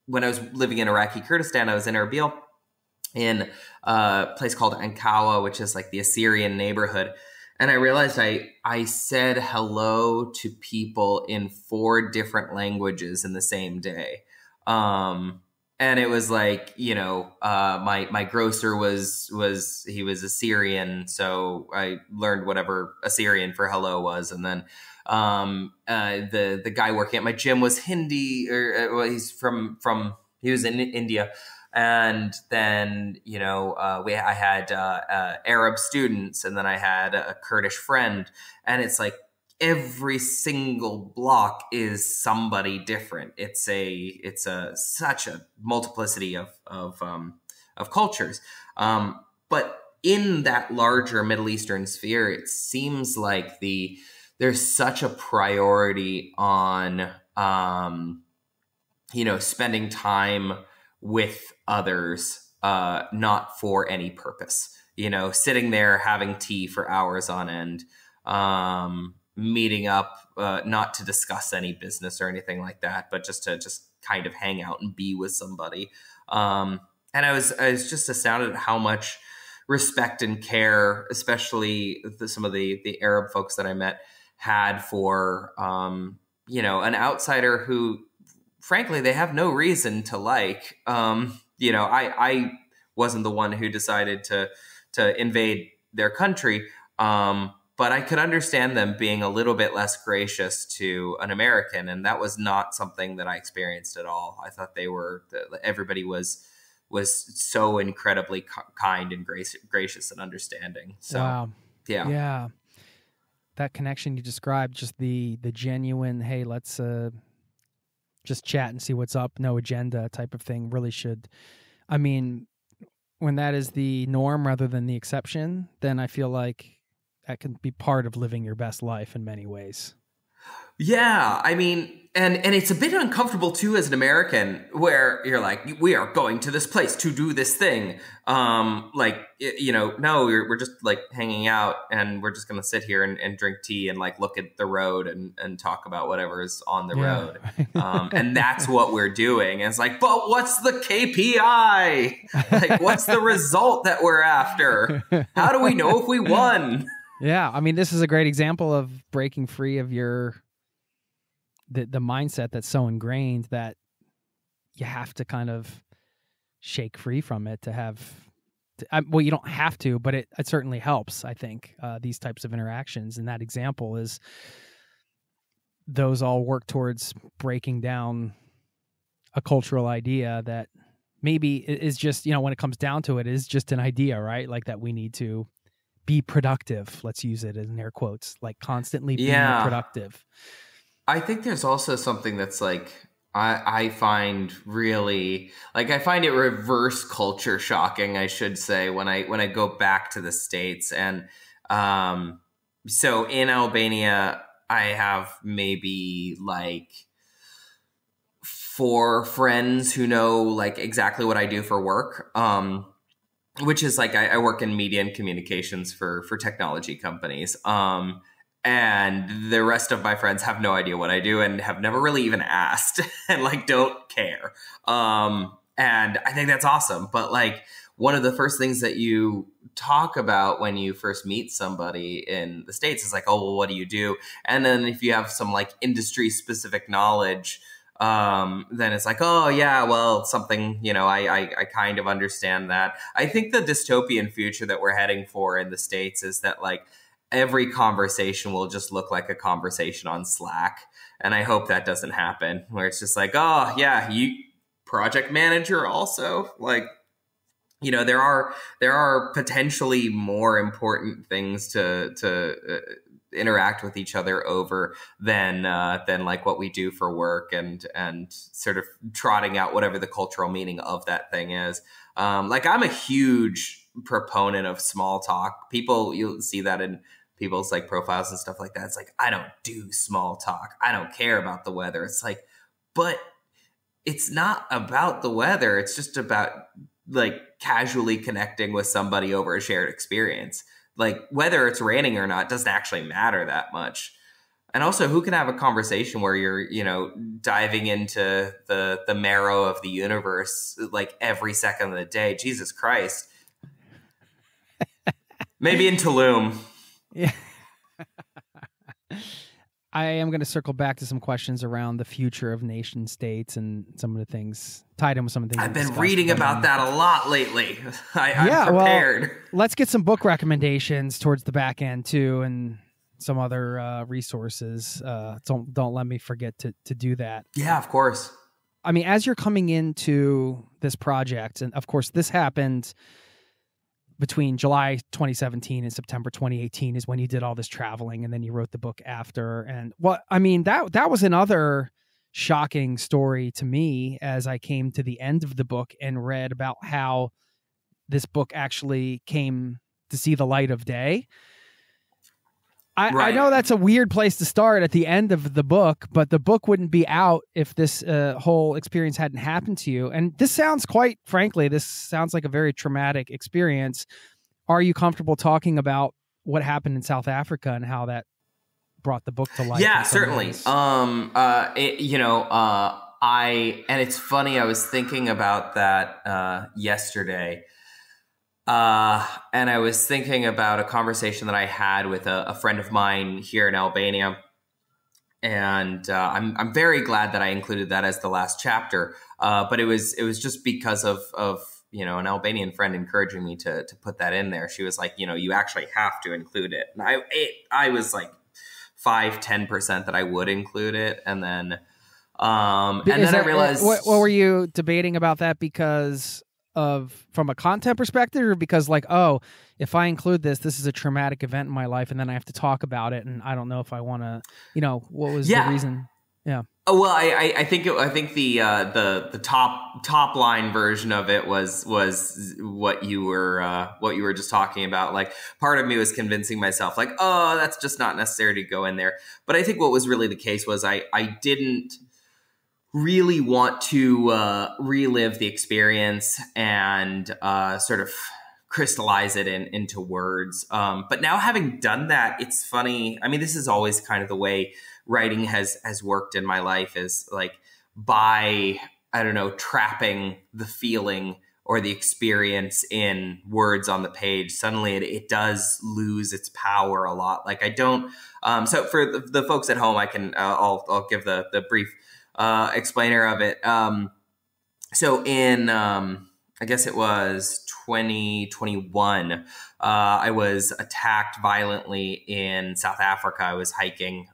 when I was living in Iraqi Kurdistan, I was in Erbil, in a place called Ankawa, which is like the Assyrian neighborhood. And I realized I said hello to people in 4 different languages in the same day. And it was like, my grocer was Assyrian. So I learned whatever Assyrian for hello was. And then the guy working at my gym was Hindi, or he was in India. And then, I had Arab students, and then I had a Kurdish friend, and it's like every single block is somebody different. It's such a multiplicity of cultures. But in that larger Middle Eastern sphere, it seems like there's such a priority on, spending time with others, not for any purpose, sitting there having tea for hours on end, meeting up, not to discuss any business or anything like that, but just to kind of hang out and be with somebody. And I was just astounded at how much respect and care, especially some of the Arab folks that I met, had for, an outsider who, frankly, they have no reason to like. I wasn't the one who decided to invade their country, but I could understand them being a little bit less gracious to an American, and that was not something that I experienced at all. I thought everybody was so incredibly kind and gracious and understanding. So, wow. Yeah. Yeah. That connection you described, just the genuine, hey, let's just chat and see what's up, no agenda type of thing really should. I mean, when that is the norm rather than the exception, then I feel like that can be part of living your best life in many ways. Yeah, I mean, and it's a bit uncomfortable too as an American, where you're like, we are going to this place to do this thing. No, we're just like hanging out, and we're just going to sit here and drink tea and like look at the road and talk about whatever is on the road. And that's what we're doing. And it's like, but what's the KPI? Like, what's the result that we're after? How do we know if we won? Yeah, I mean, this is a great example of breaking free of the mindset that's so ingrained that you have to kind of shake free from it to have. You don't have to, but it certainly helps. I think these types of interactions, and that example is those all work towards breaking down a cultural idea that maybe is just, when it comes down to it, is just an idea, right? Like that we need to be productive. Let's use it in air quotes, like constantly being productive. I think there's also something that's like, I find really, like, I find it reverse culture shocking, I should say, when I go back to the States. And so in Albania, I have maybe like 4 friends who know like exactly what I do for work. Which is like, I work in media and communications for technology companies. And the rest of my friends have no idea what I do and have never really even asked and like don't care. And I think that's awesome. But like one of the first things that you talk about when you first meet somebody in the States is like, oh, well, what do you do? And then if you have some like industry specific knowledge, then it's like, oh yeah, well, something, I kind of understand that. I think the dystopian future that we're heading for in the States is that like every conversation will just look like a conversation on Slack. And I hope that doesn't happen, where it's just like, oh yeah, you project manager also, like, there are potentially more important things to interact with each other over than like what we do for work and sort of trotting out whatever the cultural meaning of that thing is. Like I'm a huge proponent of small talk. You'll see that in people's like profiles and stuff like that. It's like, I don't do small talk. I don't care about the weather. It's like, but it's not about the weather. It's just about like casually connecting with somebody over a shared experience. Like whether it's raining or not doesn't actually matter that much. And also, who can have a conversation where you're, diving into the marrow of the universe like every second of the day? Jesus Christ. Maybe in Tulum. Yeah. I am going to circle back to some questions around the future of nation states and some of the things tied in with some of the things I've been reading about that a lot lately. I'm prepared. Well, let's get some book recommendations towards the back end too, and some other resources. Don't let me forget to do that. Yeah, of course. I mean, as you're coming into this project, and of course this happened between July 2017 and September 2018 is when you did all this traveling, and then you wrote the book after. And that was another shocking story to me as I came to the end of the book and read about how this book actually came to see the light of day. I know that's a weird place to start at the end of the book, but the book wouldn't be out if this whole experience hadn't happened to you. And this sounds like a very traumatic experience. Are you comfortable talking about what happened in South Africa and how that brought the book to life? Yeah, certainly. And it's funny, I was thinking about that yesterday. And I was thinking about a conversation that I had with a friend of mine here in Albania. And I'm very glad that I included that as the last chapter. But it was just because of an Albanian friend encouraging me to put that in there. She was like, you actually have to include it. And I was like 5-10% that I would include it, and then I realized, what were you debating about that because of from a content perspective, or because like, oh, if I include this is a traumatic event in my life, and then I have to talk about it, and I don't know if I want to, what was the reason? Yeah. Oh, well, I think the top line version of it was what you were just talking about. Like, part of me was convincing myself like, oh, that's just not necessary to go in there. But I think what was really the case was I didn't really want to relive the experience and sort of crystallize it into words. But now, having done that, it's funny. I mean, this is always kind of the way writing has worked in my life, is like by, I don't know, trapping the feeling or the experience in words on the page, suddenly it does lose its power a lot. Like I don't, so for the folks at home, I'll give the brief explainer of it. So in, I guess it was 2021, I was attacked violently in South Africa. I was hiking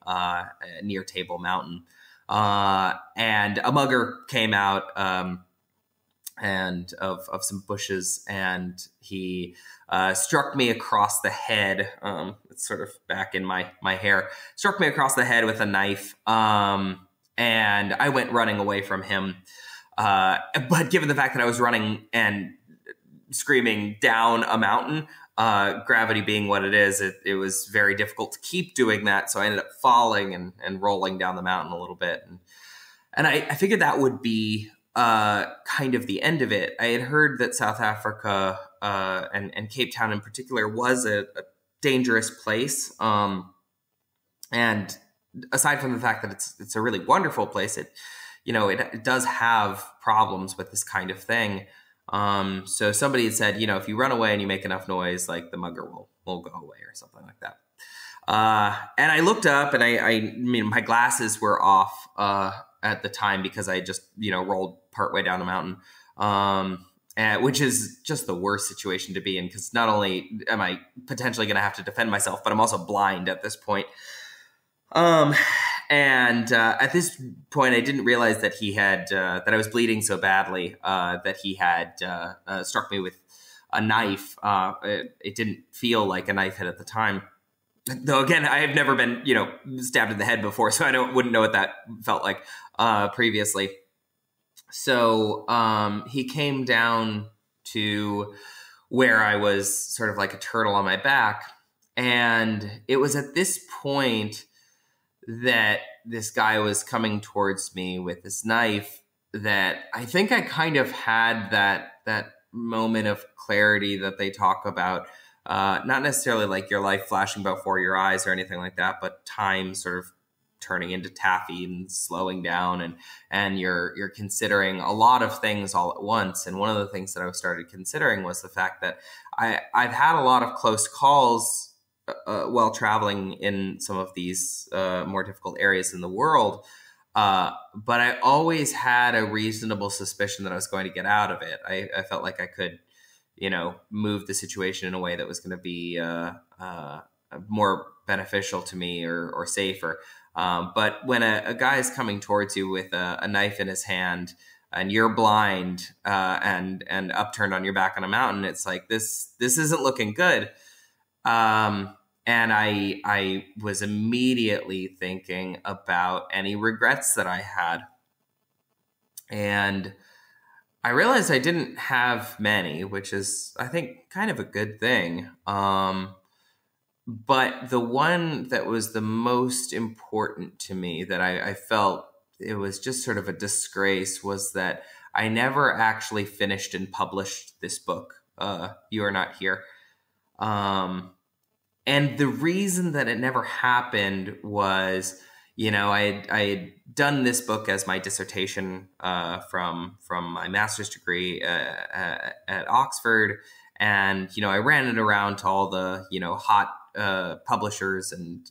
near Table Mountain, and a mugger came out and of some bushes, and he struck me across the head. It's sort of back in my hair. Struck me across the head with a knife, and I went running away from him. But given the fact that I was running and screaming down a mountain, gravity being what it is, it was very difficult to keep doing that. So I ended up falling and rolling down the mountain a little bit. And I figured that would be kind of the end of it. I had heard that South Africa and Cape Town in particular was a dangerous place. And aside from the fact that it's a really wonderful place, it does have problems with this kind of thing. So somebody had said, if you run away and you make enough noise, like the mugger will go away or something like that. And I looked up, and I mean, my glasses were off at the time because I just, rolled partway down the mountain, which is just the worst situation to be in, because not only am I potentially going to have to defend myself, but I'm also blind at this point. And at this point, I didn't realize that he had that I was bleeding so badly that he had struck me with a knife. It didn't feel like a knife hit at the time, though. Again, I have never been stabbed in the head before, so I wouldn't know what that felt like previously. So he came down to where I was sort of like a turtle on my back, and it was at this point that this guy was coming towards me with this knife that I think I kind of had that moment of clarity that they talk about. Not necessarily like your life flashing before your eyes or anything like that, but time sort of turning into taffy and slowing down, and you're considering a lot of things all at once. And one of the things that I started considering was the fact that I've had a lot of close calls while traveling in some of these more difficult areas in the world. But I always had a reasonable suspicion that I was going to get out of it. I felt like I could, move the situation in a way that was going to be more beneficial to me or safer. But when a guy is coming towards you with a knife in his hand, and you're blind and upturned on your back on a mountain, it's like this isn't looking good. And I was immediately thinking about any regrets that I had. And I realized I didn't have many, which is, I think, kind of a good thing. But the one that was the most important to me, that I felt it was just sort of a disgrace, was that I never actually finished and published this book, You Are Not Here. And the reason that it never happened was, I had done this book as my dissertation from my master's degree at Oxford, And, I ran it around to all the, hot publishers and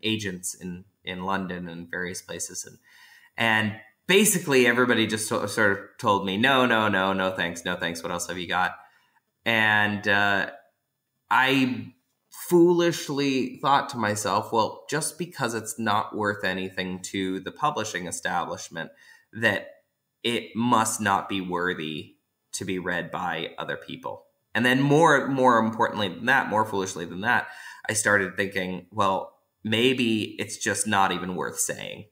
agents in London and various places. And basically everybody just sort of told me, no, thanks. What else have you got? And I foolishly thought to myself, well, just because it's not worth anything to the publishing establishment, that it must not be worthy to be read by other people. And then more importantly than that, more foolishly than that, I started thinking, well, maybe it's just not even worth saying.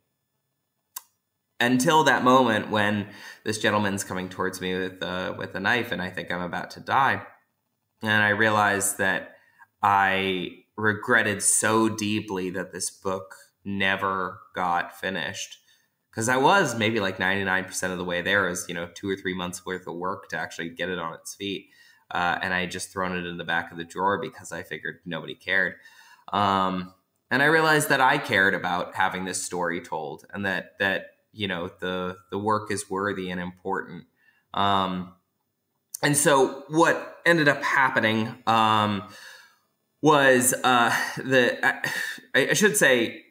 Until that moment when this gentleman's coming towards me with a knife, and I think I'm about to die. And I realized that I regretted so deeply that this book never got finished. Because I was maybe like 99% of the way there. It was, 2 or 3 months worth of work to actually get it on its feet. And I had just thrown it in the back of the drawer because I figured nobody cared. And I realized that I cared about having this story told, and that the work is worthy and important. And so what ended up happening was I should say,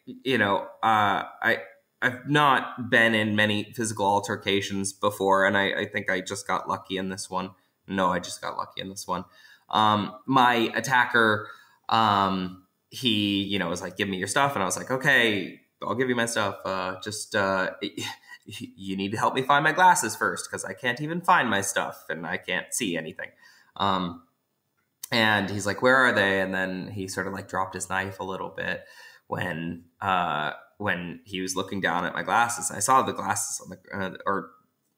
I've not been in many physical altercations before, and I think I just got lucky in this one. No, I just got lucky in this one. My attacker, he, was like, give me your stuff. And I was like, okay, I'll give you my stuff. You need to help me find my glasses first, because I can't even find my stuff and I can't see anything. And he's like, where are they? And then he sort of like dropped his knife a little bit when he was looking down at my glasses. I saw the glasses on the,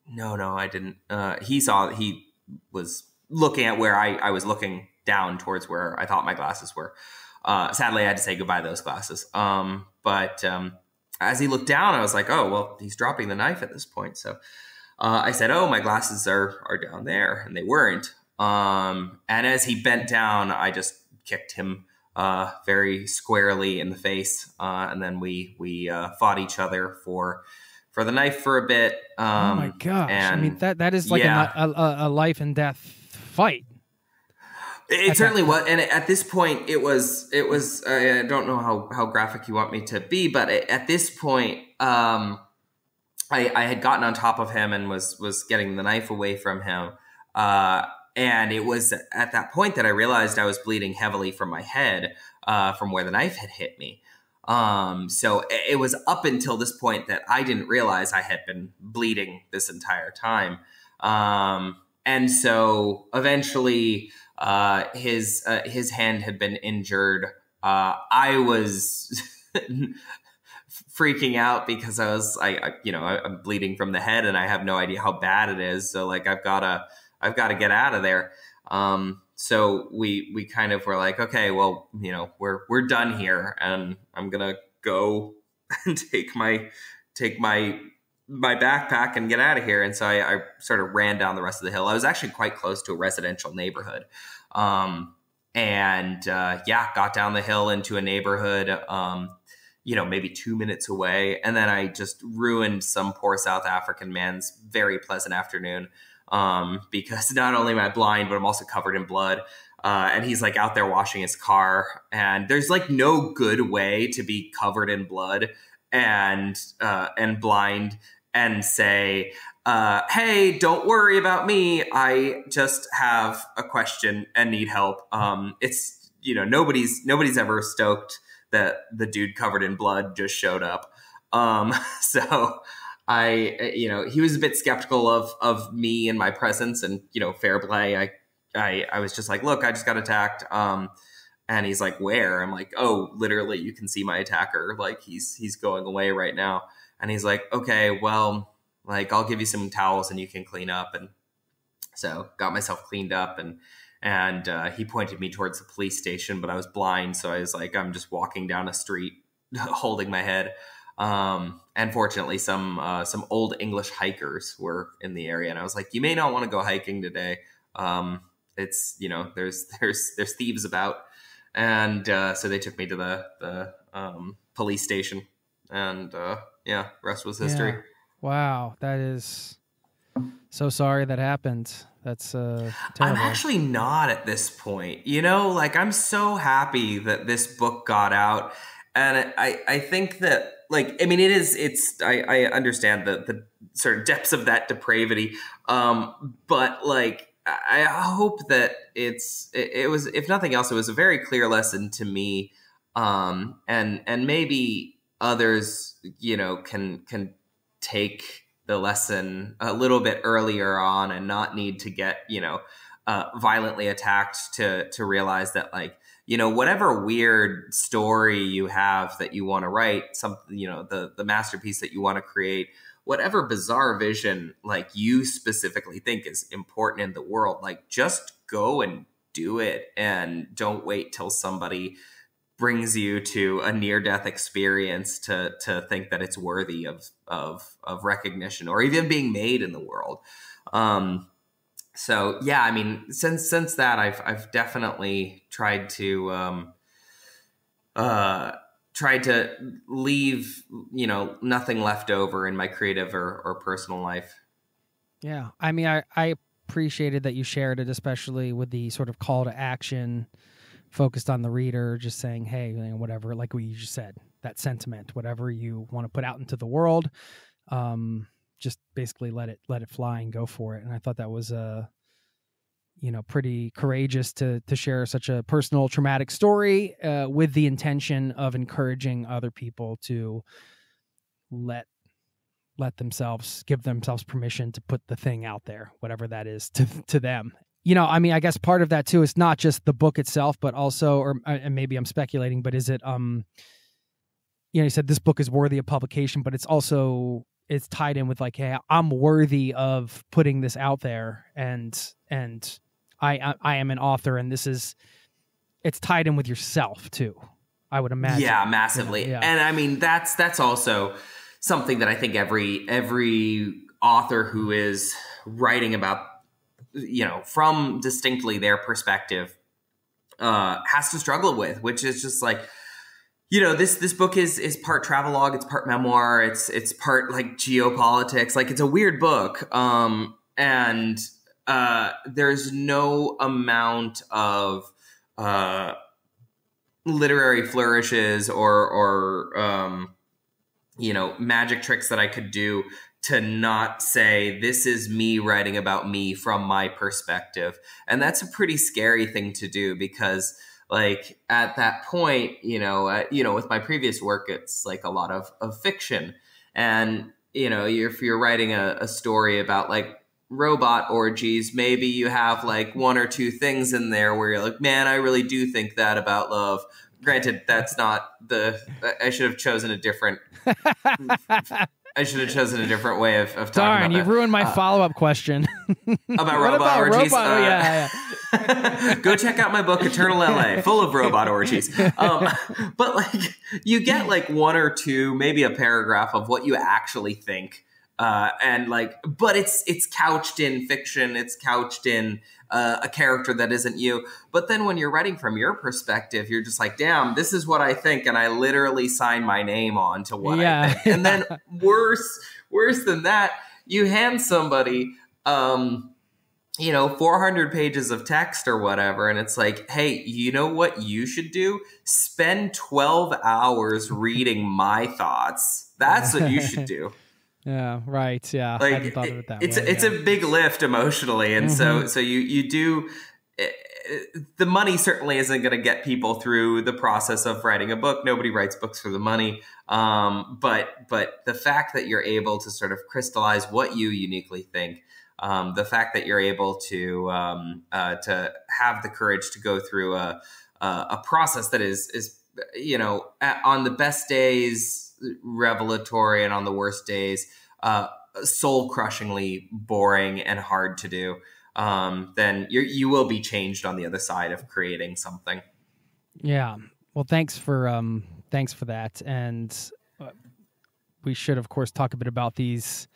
no, I didn't. He was looking at where I was looking down towards where I thought my glasses were. Sadly, I had to say goodbye to those glasses. But as he looked down, I was like, oh, well, he's dropping the knife at this point. So I said, oh, my glasses are down there. And they weren't. And as he bent down, I just kicked him very squarely in the face. And then we fought each other for the knife for a bit. Oh my gosh. And I mean, that is like a life and death fight. It certainly was. And at this point it was, I don't know how graphic you want me to be, but at this point, I had gotten on top of him and was getting the knife away from him. And it was at that point that I realized I was bleeding heavily from my head, from where the knife had hit me. So it was up until this point that I didn't realize I had been bleeding this entire time. And so eventually, his hand had been injured. I was freaking out because I'm bleeding from the head and I have no idea how bad it is. So like, I've got to get out of there. So we kind of were like, okay, well, we're done here, and I'm going to go and take my backpack and get out of here. And so I sort of ran down the rest of the hill. I was actually quite close to a residential neighborhood. Got down the hill into a neighborhood, maybe 2 minutes away. And then I just ruined some poor South African man's very pleasant afternoon. Because not only am I blind, but I'm also covered in blood. And he's like out there washing his car, and there's like no good way to be covered in blood and blind and say, hey, don't worry about me. I just have a question and need help. It's, nobody's ever stoked that the dude covered in blood just showed up. So he was a bit skeptical of me and my presence, and, fair play. I was just like, look, I just got attacked. And he's like, where? I'm like, oh, literally, you can see my attacker. Like, he's going away right now. And he's like, okay, well, like, I'll give you some towels and you can clean up. And so got myself cleaned up, and he pointed me towards the police station, but I was blind. So I was like, I'm just walking down a street holding my head. And fortunately some old English hikers were in the area, and I was like, you may not want to go hiking today. It's, there's thieves about. And, so they took me to the police station, and, rest was history. Yeah. Wow. That is So sorry that happened. That's terrible. I'm actually not at this point. You know, like I'm so happy that this book got out. And I think that, like, I mean, I understand the sort of depths of that depravity. But like, I hope that it was, if nothing else, it was a very clear lesson to me. And maybe others, you know, can take the lesson a little bit earlier on and not need to get, you know, violently attacked to realize that, like, you know, whatever weird story you have that you want to write, something, you know, the masterpiece that you want to create, whatever bizarre vision, like, you specifically think is important in the world, like, just go and do it, and don't wait till somebody brings you to a near-death experience to think that it's worthy of recognition or even being made in the world. So yeah, I mean, since that, I've definitely tried to leave, you know, nothing left over in my creative or personal life. Yeah, I mean, I appreciated that you shared it, especially with the sort of call to action focused on the reader, just saying, hey, you know, whatever, like what you just said, that sentiment, whatever you want to put out into the world, just basically let it fly and go for it. And I thought that was you know, pretty courageous to share such a personal, traumatic story with the intention of encouraging other people to let themselves, give themselves permission to put the thing out there, whatever that is to them. You know, I mean, I guess part of that too is not just the book itself, but also, or and maybe I'm speculating, but is it, you know, you said this book is worthy of publication, but it's tied in with, like, hey, I'm worthy of putting this out there, and I am an author, and it's tied in with yourself too, I would imagine. Yeah, massively. You know, yeah. And I mean, that's also something that I think every author who is writing about, you know, from distinctly their perspective, has to struggle with, which is just like, you know, this book is part travelogue, it's part memoir, it's part like geopolitics, like, it's a weird book. And there's no amount of literary flourishes or you know, magic tricks that I could do to not say, this is me writing about me from my perspective. And that's a pretty scary thing to do, because, like, at that point, you know, with my previous work, it's like a lot of fiction. And, you know, if you're writing a story about, like, robot orgies, maybe you have like one or two things in there where you're like, man, I really do think that about love. Granted, that's not I should have chosen a different way of talking Darn, about you've ruined my follow-up question. About robot orgies. Yeah. Go check out my book, Eternal LA, full of robot orgies. But, like, you get like one or two, maybe a paragraph of what you actually think. And, like, but it's couched in fiction. It's couched in a character that isn't you. But then when you're writing from your perspective, you're just like, damn, this is what I think, and I literally sign my name on to what I think. And then worse than that, you hand somebody, 400 pages of text or whatever, and it's like, hey, you know what you should do? Spend 12 hours reading my thoughts. That's what you should do. Yeah, right. Yeah, like, I hadn't thought of it that it's way. It's a big lift emotionally, and so you do. The money certainly isn't going to get people through the process of writing a book. Nobody writes books for the money. But the fact that you're able to sort of crystallize what you uniquely think, the fact that you're able to have the courage to go through a process that is on the best days revelatory, and on the worst days soul-crushingly boring and hard to do, then you will be changed on the other side of creating something. Yeah. Well, thanks for that. And we should, of course, talk a bit about these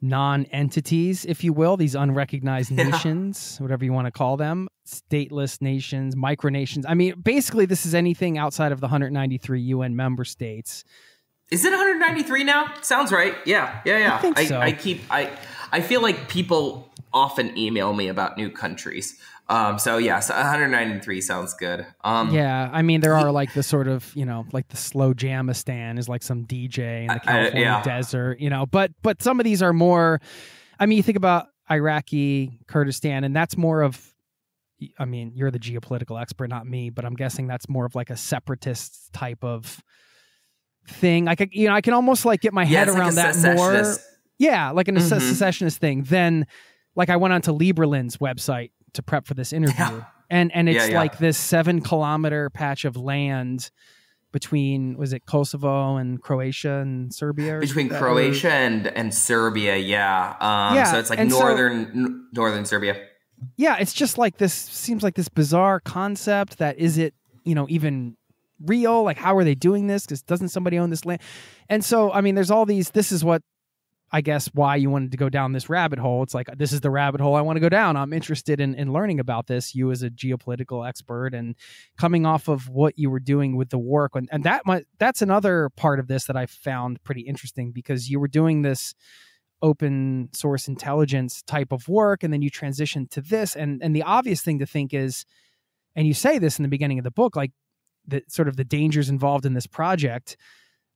non-entities, if you will, these unrecognized nations, whatever you want to call them, stateless nations, micronations. I mean, basically, this is anything outside of the 193 UN member states. Is it 193 now? Sounds right. Yeah. I think so. I I feel like people often email me about new countries. So yes, 193 sounds good. Yeah, I mean, there are like the sort of, like the slow Jamistan is like some DJ in the California desert, but some of these are more, I mean, you think about Iraqi Kurdistan, and that's more of, I mean, you're the geopolitical expert, not me, but I'm guessing that's more of like a separatist type of thing. I can almost like get my head around that more. Yeah, like a secessionist thing. Then, like, I went onto Lieberland's website to prep for this interview, and it's like this 7-kilometer patch of land between, was it Kosovo and Croatia and Serbia? Between Croatia and Serbia, so it's like northern Serbia. Yeah, it's just like this, seems like this bizarre concept that, is it, even real? Like, how are they doing this? Because doesn't somebody own this land? And so, I mean, there's all these, this is what, I guess, why you wanted to go down this rabbit hole. It's like, this is the rabbit hole I want to go down. I'm interested in learning about this, you as a geopolitical expert, and coming off of what you were doing with the work. And that's another part of this that I found pretty interesting, because you were doing this open source intelligence type of work, and then you transitioned to this. And the obvious thing to think is, and you say this in the beginning of the book, like the sort of the dangers involved in this project,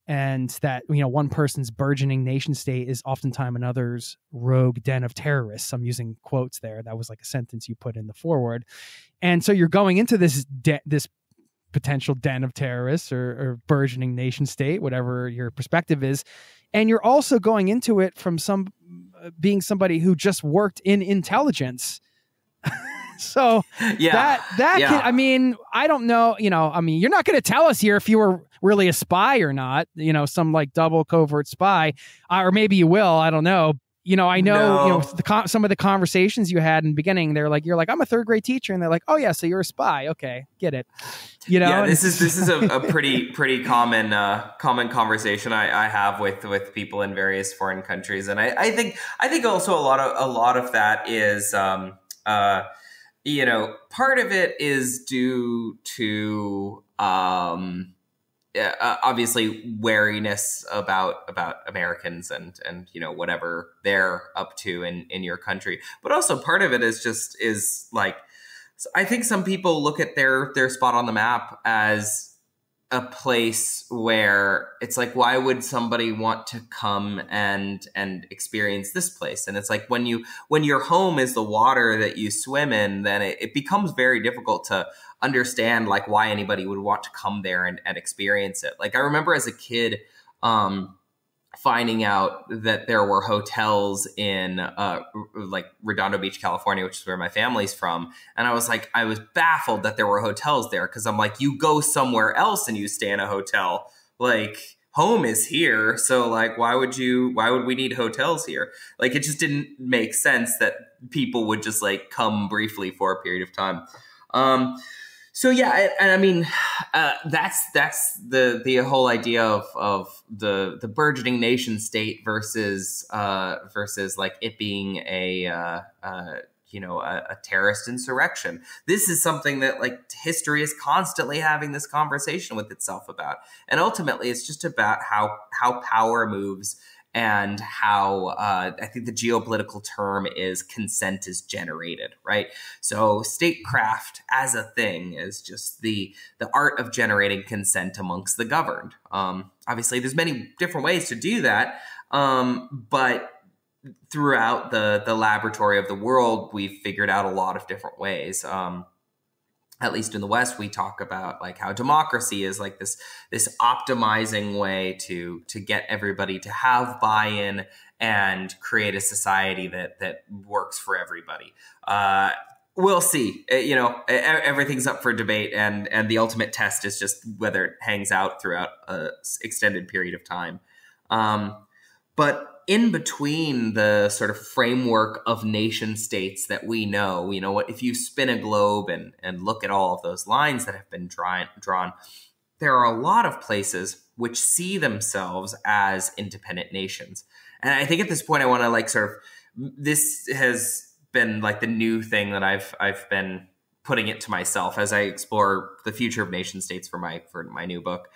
and that, one person's burgeoning nation state is oftentimes another's rogue den of terrorists. I'm using quotes there. That was like a sentence you put in the foreword. And so you're going into this potential den of terrorists or burgeoning nation state, whatever your perspective is. And you're also going into it from being somebody who just worked in intelligence. So that can, I mean, I don't know, I mean, you're not going to tell us here if you were really a spy or not, some like double covert spy, or maybe you will, I don't know. I know, some of the conversations you had in the beginning, you're like, I'm a third grade teacher. And they're like, oh yeah, so you're a spy. Okay. Get it. Yeah, this is a pretty common conversation I have with people in various foreign countries. And I think also a lot of that is, part of it is due to obviously wariness about Americans and whatever they're up to in your country, but also part of it is like, I think some people look at their spot on the map as a place where it's like, why would somebody want to come and experience this place? And it's like, when your home is the water that you swim in, then it becomes very difficult to understand like why anybody would want to come there and experience it. Like, I remember as a kid, finding out that there were hotels in like Redondo Beach, California, which is where my family's from. And I was baffled that there were hotels there, because I'm like, you go somewhere else and you stay in a hotel. Like, home is here. So like, why would we need hotels here? Like, it just didn't make sense that people would just like come briefly for a period of time. So yeah, and I mean, that's the whole idea of the burgeoning nation state versus like it being a terrorist insurrection. This is something that like history is constantly having this conversation with itself about, and ultimately it's just about how power moves. And how I think the geopolitical term is consent is generated, right? So statecraft as a thing is just the art of generating consent amongst the governed. Obviously, there's many different ways to do that, but throughout the laboratory of the world, we've figured out a lot of different ways. At least in the West, we talk about like how democracy is like this optimizing way to get everybody to have buy-in and create a society that works for everybody. We'll see. Everything's up for debate, and the ultimate test is just whether it hangs out throughout an extended period of time. But in between the sort of framework of nation states that we know, if you spin a globe and look at all of those lines that have been drawn, there are a lot of places which see themselves as independent nations. And I think at this point, I want to like sort of, this has been like the new thing that I've been putting it to myself as I explore the future of nation states for my new book,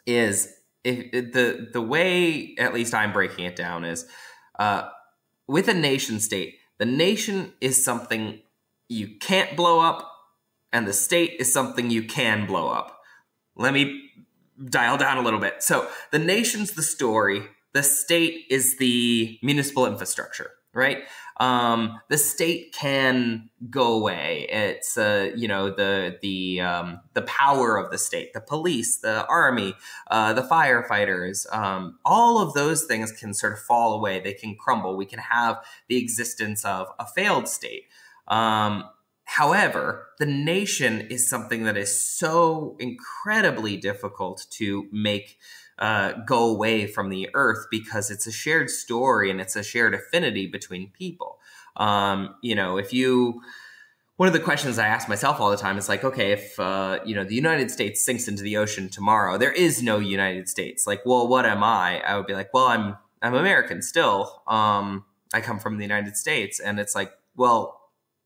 is the way, at least I'm breaking it down, is with a nation state, the nation is something you can't blow up, and the state is something you can blow up. Let me dial down a little bit. So the nation's the story. The state is the municipal infrastructure, right? The state can go away. It's the power of the state, the police, the army, the firefighters. All of those things can sort of fall away. They can crumble. We can have the existence of a failed state. However, the nation is something that is so incredibly difficult to make go away from the earth, because it's a shared story and it's a shared affinity between people. One of the questions I ask myself all the time is like, okay, if the United States sinks into the ocean tomorrow, there is no United States. Like, well, what am I? I would be like, well, I'm American still. I come from the United States, and it's like, well,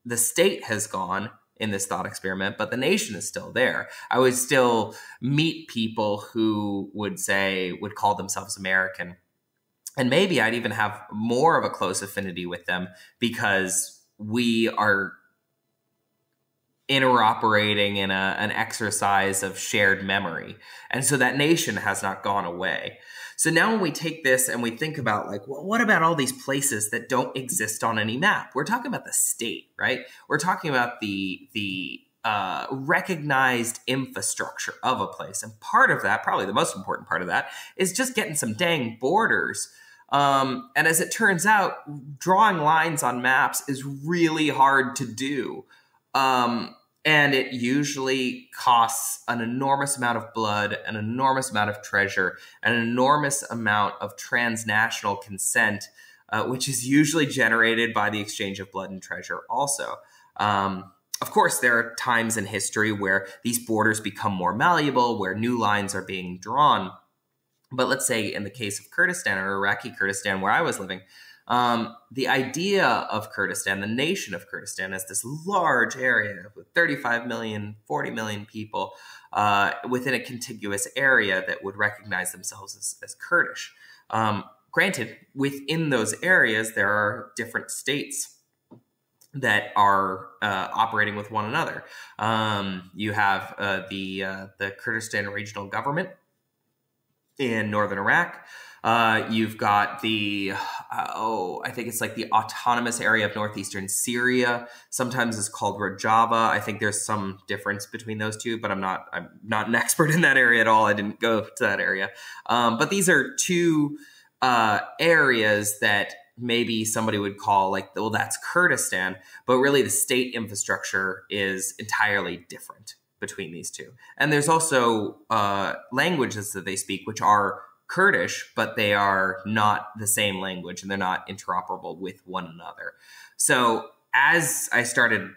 the state has gone in this thought experiment, but the nation is still there. I would still meet people who would call themselves American. And maybe I'd even have more of a close affinity with them because we are interoperating in an exercise of shared memory. And so that nation has not gone away. So now when we take this and we think about like, well, what about all these places that don't exist on any map? We're talking about the state, right? We're talking about the recognized infrastructure of a place. And part of that, probably the most important part of that, is just getting some dang borders. And as it turns out, drawing lines on maps is really hard to do. And it usually costs an enormous amount of blood, an enormous amount of treasure, an enormous amount of transnational consent, which is usually generated by the exchange of blood and treasure also. Of course, there are times in history where these borders become more malleable, where new lines are being drawn. But let's say in the case of Kurdistan or Iraqi Kurdistan, where I was living, the idea of Kurdistan, the nation of Kurdistan, is this large area with 35 million, 40 million people within a contiguous area that would recognize themselves as Kurdish. Granted, within those areas, there are different states that are operating with one another. You have the Kurdistan regional government in northern Iraq. You've got I think it's like the autonomous area of northeastern Syria. Sometimes it's called Rojava. I think there's some difference between those two, but I'm not an expert in that area at all. I didn't go to that area. But these are two areas that maybe somebody would call like, well, that's Kurdistan, but really the state infrastructure is entirely different between these two. And there's also languages that they speak, which are Kurdish, but they are not the same language and they're not interoperable with one another. So as I started,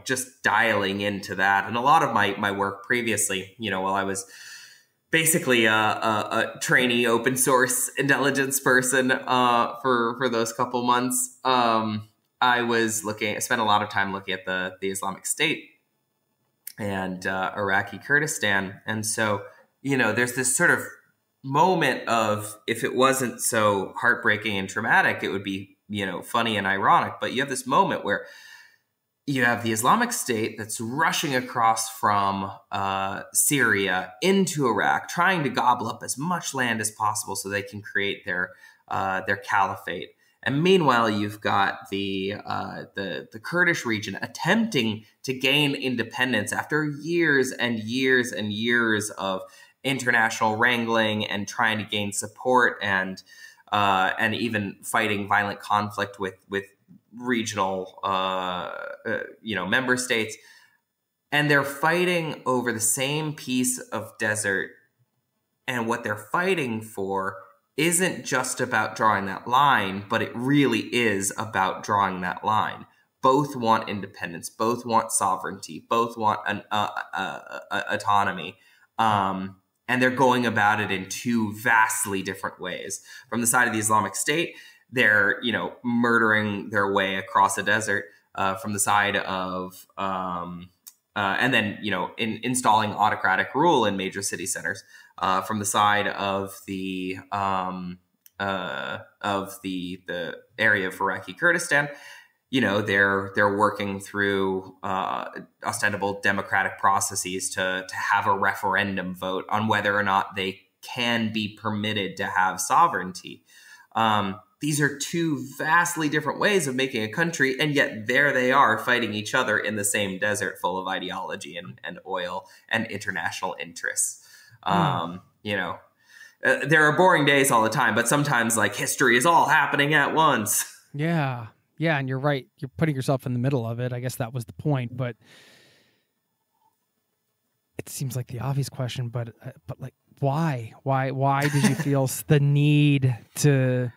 just dialing into that, and a lot of my work previously, while I was basically a trainee open source intelligence person for those couple months, I spent a lot of time looking at the Islamic State and Iraqi Kurdistan. And so, there's this sort of moment of, if it wasn't so heartbreaking and traumatic, it would be, funny and ironic. But you have this moment where you have the Islamic State that's rushing across from Syria into Iraq, trying to gobble up as much land as possible so they can create their caliphate. And meanwhile, you've got the Kurdish region attempting to gain independence after years and years and years of international wrangling and trying to gain support and even fighting violent conflict with regional member states. And they're fighting over the same piece of desert, and what they're fighting for isn't just about drawing that line, but it really is about drawing that line. Both want independence, both want sovereignty, both want autonomy. And they're going about it in two vastly different ways. From the side of the Islamic State, they're, murdering their way across a desert. From the side of, and then, installing autocratic rule in major city centers. From the side of the of the area of Iraqi Kurdistan, they're working through ostentable democratic processes to have a referendum vote on whether or not they can be permitted to have sovereignty. These are two vastly different ways of making a country, and yet there they are fighting each other in the same desert full of ideology and oil and international interests. There are boring days all the time, but sometimes like history is all happening at once. Yeah. Yeah, and you're right. You're putting yourself in the middle of it. I guess that was the point, but it seems like the obvious question, but like, why? Why did you feel the need to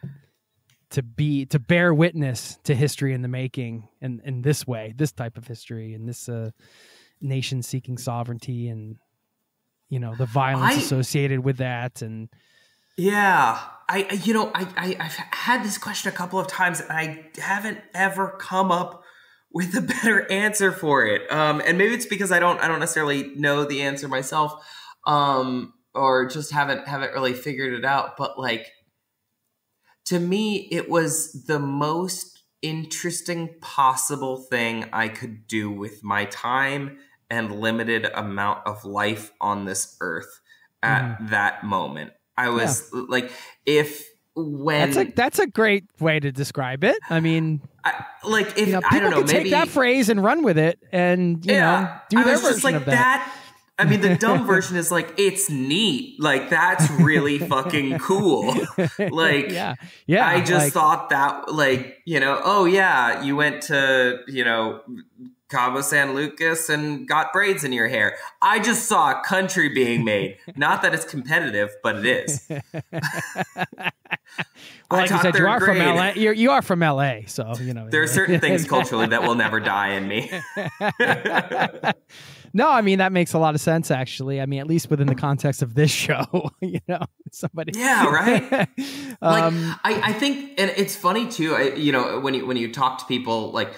bear witness to history in the making in this way, this type of history, and this nation seeking sovereignty, and the violence associated with that? And yeah, I've had this question a couple of times, and I haven't ever come up with a better answer for it. And maybe it's because I don't necessarily know the answer myself, or just haven't really figured it out. But like, to me, it was the most interesting possible thing I could do with my time and limited amount of life on this earth at that moment. I was like, that's a great way to describe it. I mean, I don't know, maybe take that phrase and run with it, and do their version of that. I mean, the dumb version is like, it's neat. Like, that's really fucking cool. Like, I just thought that, like, oh yeah, you went to, Cabo San Lucas and got braids in your hair. I just saw a country being made. Not that it's competitive, but it is. Well, like you said, you are from LA. You are from LA, so there are certain things culturally that will never die in me. No, I mean, that makes a lot of sense, actually. I mean, at least within the context of this show, somebody. Yeah, right. I think, and it's funny too. When you talk to people, like,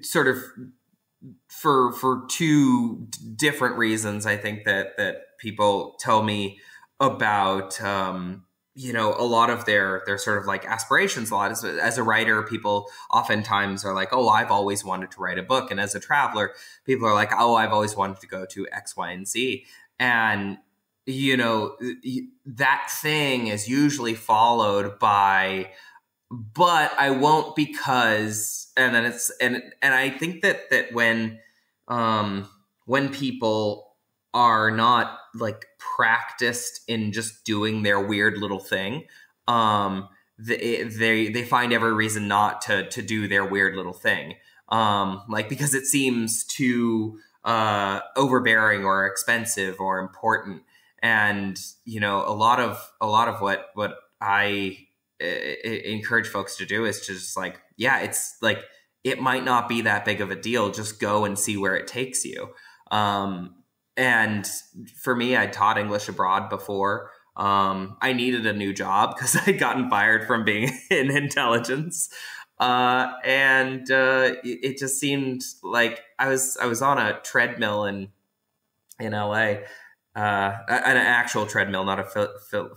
sort of for two different reasons, I think that people tell me about. A lot of their sort of like aspirations. A lot as a writer, people oftentimes are like, oh, I've always wanted to write a book. And as a traveler, people are like, oh, I've always wanted to go to X, Y, and Z. And, that thing is usually followed by, but I won't because, and then and I think that when people are not like practiced in just doing their weird little thing, they find every reason not to do their weird little thing, because it seems too overbearing or expensive or important. And a lot of what I encourage folks to do is just like, it's like, it might not be that big of a deal. Just go and see where it takes you. And for me, I taught English abroad before. I needed a new job because I'd gotten fired from being in intelligence. And it just seemed like I was on a treadmill in LA, an actual treadmill, not a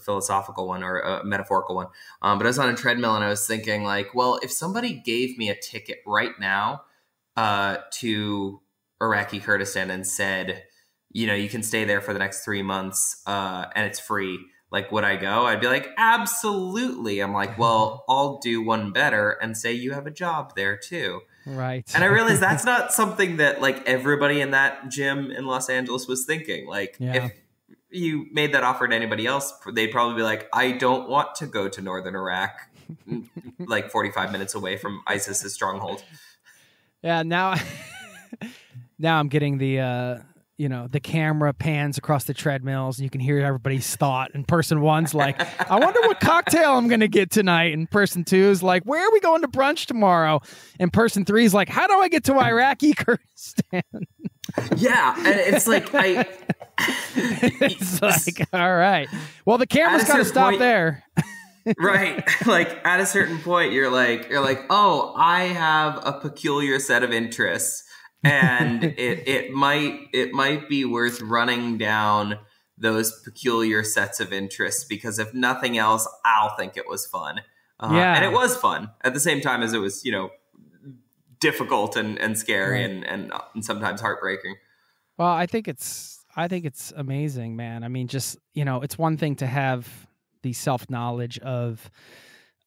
philosophical one or a metaphorical one. But I was on a treadmill and I was thinking like, well, if somebody gave me a ticket right now to Iraqi Kurdistan and said, you can stay there for the next 3 months and it's free, like, would I go? I'd be like, absolutely. I'm like, well, I'll do one better and say you have a job there too. Right. And I realized that's not something that like everybody in that gym in Los Angeles was thinking. Like, if you made that offer to anybody else, they'd probably be like, I don't want to go to northern Iraq, like 45 minutes away from ISIS's stronghold. Yeah. Now I'm getting the camera pans across the treadmills and you can hear everybody's thought. And person one's like, I wonder what cocktail I'm going to get tonight. And person two is like, where are we going to brunch tomorrow? And person three is like, how do I get to Iraqi Kurdistan? Yeah. And it's like, it's like, all right. Well, the camera's got to stop there. Right. Like at a certain point, you're like, oh, I have a peculiar set of interests. And it might be worth running down those peculiar sets of interests, because if nothing else, I'll think it was fun. And it was fun at the same time as it was, difficult and scary, right. and sometimes heartbreaking. Well, I think it's amazing, man. I mean, just, it's one thing to have the self-knowledge of,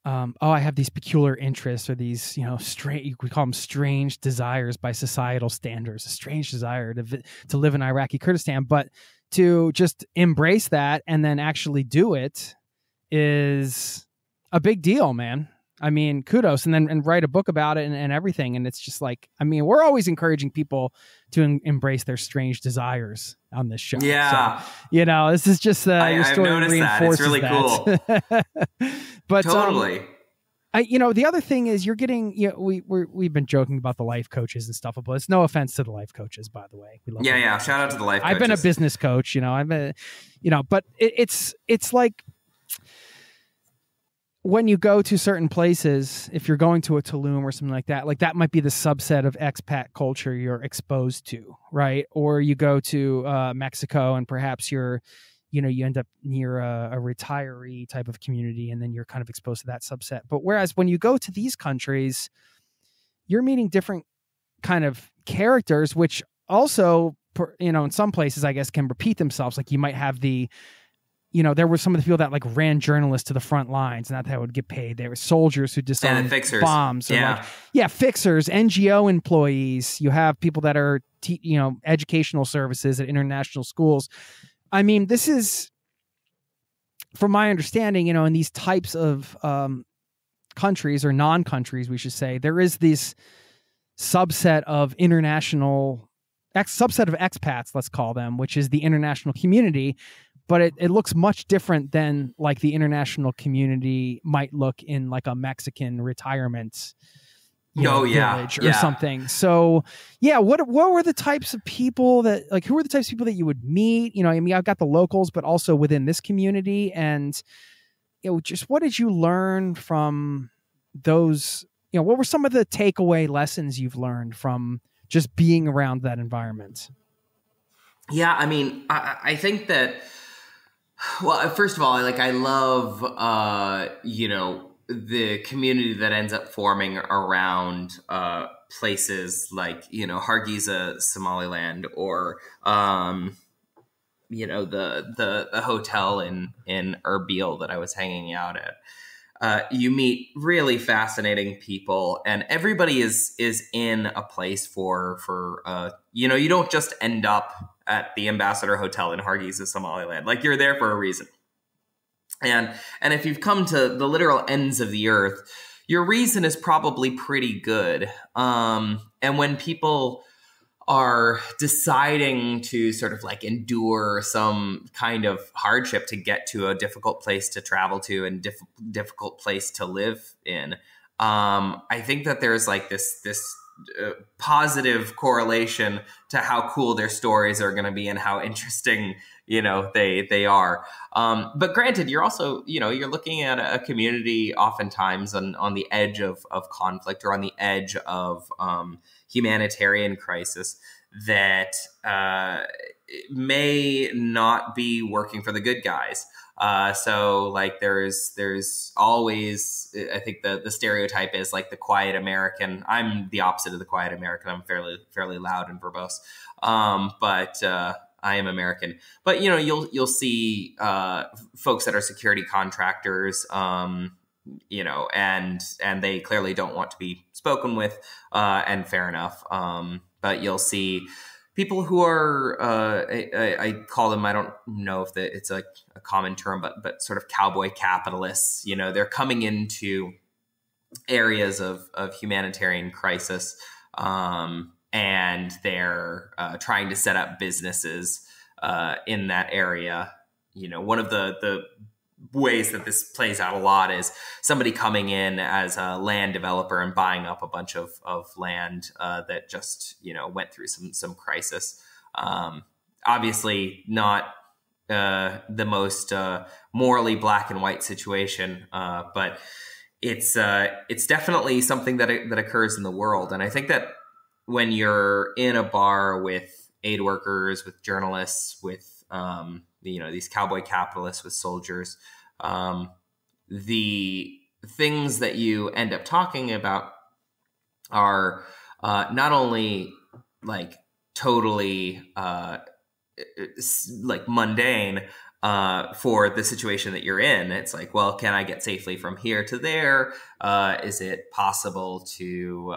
I have these peculiar interests, or these, strange, we call them strange desires by societal standards, a strange desire to live in Iraqi Kurdistan. But to just embrace that and then actually do it is a big deal, man. I mean, kudos, and write a book about it and everything. And it's just like, I mean, we're always encouraging people to embrace their strange desires on this show. Yeah. So, this is just your story I've noticed reinforces that. It's really cool. But totally. The other thing is you're getting, we've been joking about the life coaches and stuff, but it's no offense to the life coaches, by the way. We love them. Yeah. Shout out to the life coaches. I've been a business coach, but it's like, when you go to certain places, if you're going to a Tulum or something like that might be the subset of expat culture you're exposed to, right? Or you go to Mexico and perhaps you end up near a retiree type of community, and then you're kind of exposed to that subset. But whereas when you go to these countries, you're meeting different kind of characters, which also, in some places, I guess, can repeat themselves. Like you might have there were some of the people that like ran journalists to the front lines, and that would get paid. There were soldiers who disarmed bombs. Fixers, NGO employees. You have people that are, educational services at international schools. I mean, this is, from my understanding, in these types of countries, or non-countries, we should say, there is this subset of subset of expats, let's call them, which is the international community. But it looks much different than like the international community might look in like a Mexican retirement village or something. So what were the types of people who were the types of people that you would meet? I've got the locals, but also within this community, and just what did you learn from those? What were some of the takeaway lessons you've learned from just being around that environment? Yeah, I mean, I think that. Well, first of all, I love, the community that ends up forming around places like, Hargeisa, Somaliland, or, the hotel in Erbil that I was hanging out at. You meet really fascinating people, and everybody is in a place for you don't just end up at the Ambassador Hotel in Hargeisa, Somaliland. Like, you're there for a reason. And if you've come to the literal ends of the earth, your reason is probably pretty good. And when people are deciding to sort of like endure some kind of hardship to get to a difficult place to travel to and difficult place to live in, I think that there's like this positive correlation to how cool their stories are going to be and how interesting, they are. But granted, you're also, you're looking at a community oftentimes on the edge of conflict, or on the edge of humanitarian crisis that may not be working for the good guys. So like there's always, I think the stereotype is like the quiet American. I'm the opposite of the quiet American. I'm fairly loud and verbose. But I am American. But you'll see folks that are security contractors, and they clearly don't want to be spoken with, and fair enough. But you'll see people who are, I call them, I don't know if it's like a common term, but sort of cowboy capitalists. They're coming into areas of humanitarian crisis, and they're trying to set up businesses in that area. One of the ways that this plays out a lot is somebody coming in as a land developer and buying up a bunch of land that just went through some crisis. Obviously not the most morally black and white situation, but it's definitely something that occurs in the world. And I think that when you're in a bar with aid workers, with journalists, with these cowboy capitalists with soldiers. The things that you end up talking about are not only like totally like mundane for the situation that you're in. It's like, well, can I get safely from here to there? Is it possible to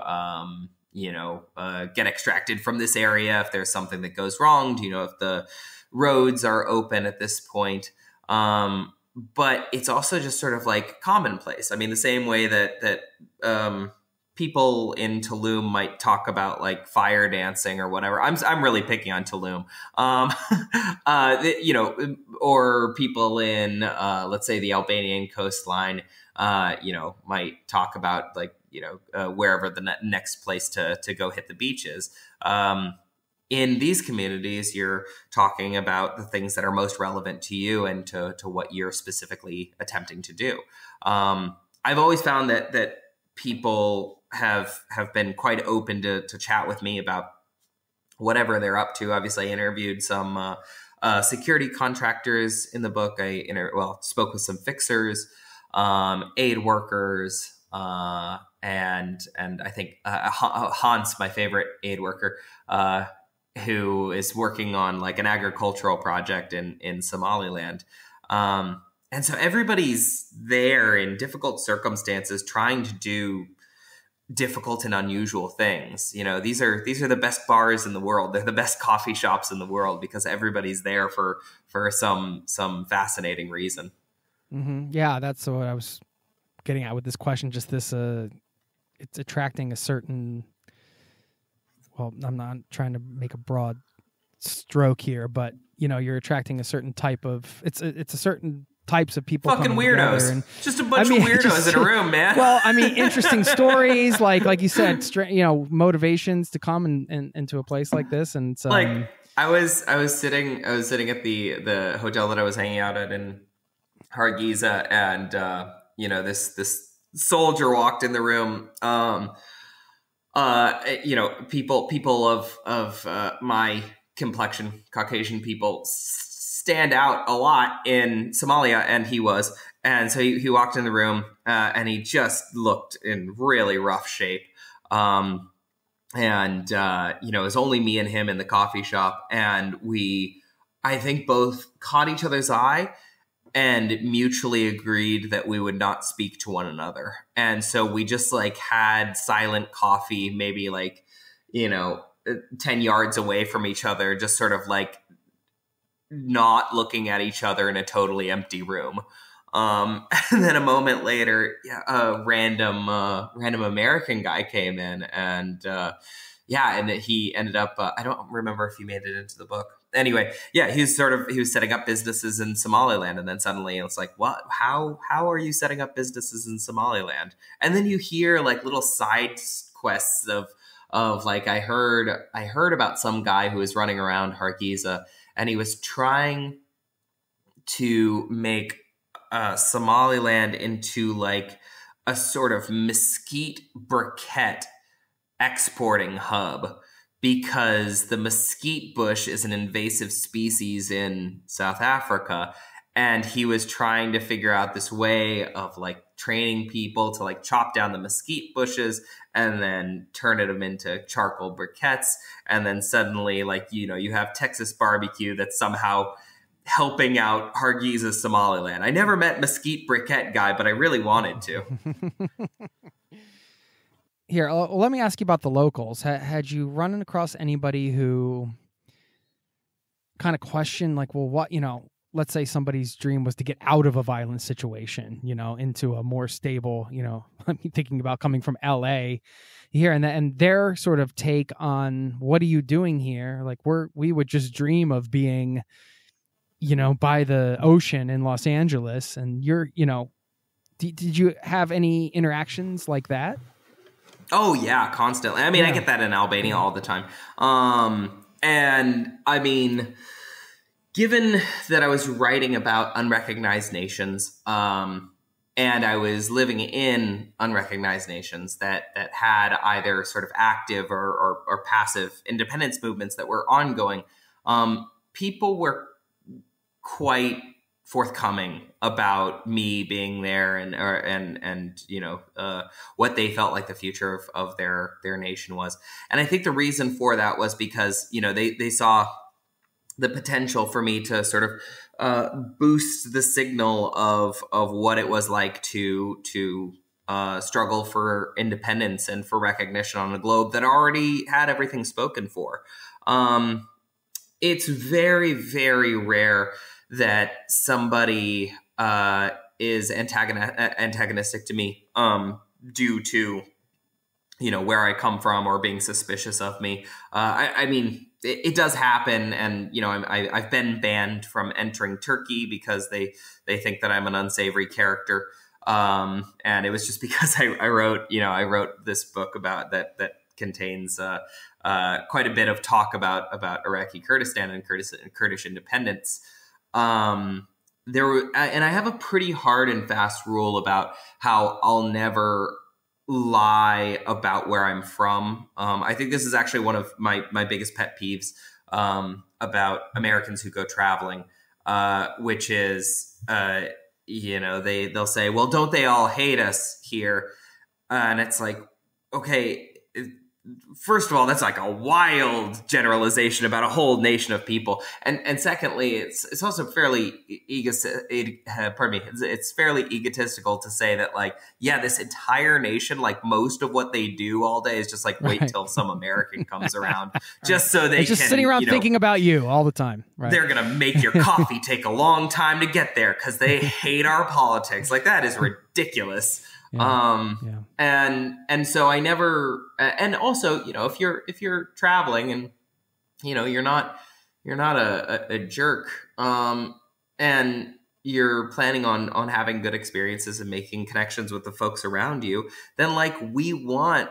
get extracted from this area if there's something that goes wrong? Do you know if the roads are open at this point? But it's also just sort of like commonplace. I mean, the same way that people in Tulum might talk about like fire dancing or whatever. I'm really picking on Tulum. Or people in let's say the Albanian coastline, might talk about like wherever the next place to go hit the beach is. In these communities, you're talking about the things that are most relevant to you and to what you're specifically attempting to do. I've always found that people have been quite open to chat with me about whatever they're up to. Obviously, I interviewed some security contractors in the book. I spoke with some fixers, aid workers, and I think Hans, my favorite aid worker, who is working on like an agricultural project in Somaliland. And so everybody's there in difficult circumstances trying to do difficult and unusual things. These are the best bars in the world. They're the best coffee shops in the world because everybody's there for some fascinating reason. Mm-hmm. Yeah, that's what I was getting at with this question. Just this, it's attracting a certain. Well, I'm not trying to make a broad stroke here, but you're attracting a certain type of. It's a certain types of people. Fucking weirdos. And, just a bunch of weirdos in a room, man. Well, I mean, interesting stories, like you said, motivations to come into a place like this, and so. Like I was sitting at the hotel that I was hanging out at in Hargeisa, and this soldier walked in the room. People of my complexion, Caucasian people, stand out a lot in Somalia, and so he walked in the room, and he just looked in really rough shape. It was only me and him in the coffee shop, and we, I think, both caught each other's eye and mutually agreed that we would not speak to one another. And so we just like had silent coffee, maybe 10 yards away from each other, just sort of like not looking at each other in a totally empty room. And then a moment later, a random American guy came in, and he ended up, I don't remember if he made it into the book. Anyway, he was setting up businesses in Somaliland, and then suddenly it's like, what? How are you setting up businesses in Somaliland? And then you hear like little side quests of like, I heard about some guy who was running around Hargeisa, and he was trying to make Somaliland into like a sort of mesquite briquette exporting hub, because the mesquite bush is an invasive species in South Africa. And he was trying to figure out this way of like training people to like chop down the mesquite bushes and then turn them into charcoal briquettes. And then suddenly, like, you have Texas barbecue that's somehow helping out Hargeisa, Somaliland. I never met mesquite briquette guy, but I really wanted to. Here, let me ask you about the locals. Had you run across anybody who kind of questioned, like, well, what, let's say somebody's dream was to get out of a violent situation, into a more stable, I'm thinking about coming from LA here, and their sort of take on what are you doing here? Like, we would just dream of being, by the ocean in Los Angeles, and you're, did you have any interactions like that? Oh yeah, constantly. I mean, I get that in Albania all the time. And I mean, given that I was writing about unrecognized nations, and I was living in unrecognized nations that had either sort of active or passive independence movements that were ongoing, people were quite forthcoming about me being there and what they felt like the future of their nation was. And I think the reason for that was because, they saw the potential for me to sort of boost the signal of what it was like to struggle for independence and for recognition on a globe that already had everything spoken for. It's very, very rare that somebody is antagonistic to me due to, where I come from or being suspicious of me. I mean, it does happen, and I've been banned from entering Turkey because they think that I'm an unsavory character, and it was just because I wrote this book about that contains quite a bit of talk about Iraqi Kurdistan and Kurdish independence. And I have a pretty hard and fast rule about how I'll never lie about where I'm from. I think this is actually one of my biggest pet peeves about Americans who go traveling, which is, they'll say, well, don't they all hate us here? And it's like, okay, first of all, that's like a wild generalization about a whole nation of people, and secondly, it's also fairly it's fairly egotistical to say that, like, yeah, this entire nation, like, most of what they do all day is just like wait till some American comes around, just so they're just sitting around thinking about you all the time. Right? They're gonna make your coffee take a long time to get there because they hate our politics. Like, that is ridiculous. And so I never, and also, if you're traveling and, you're not a jerk, and you're planning on having good experiences and making connections with the folks around you, then, like, we want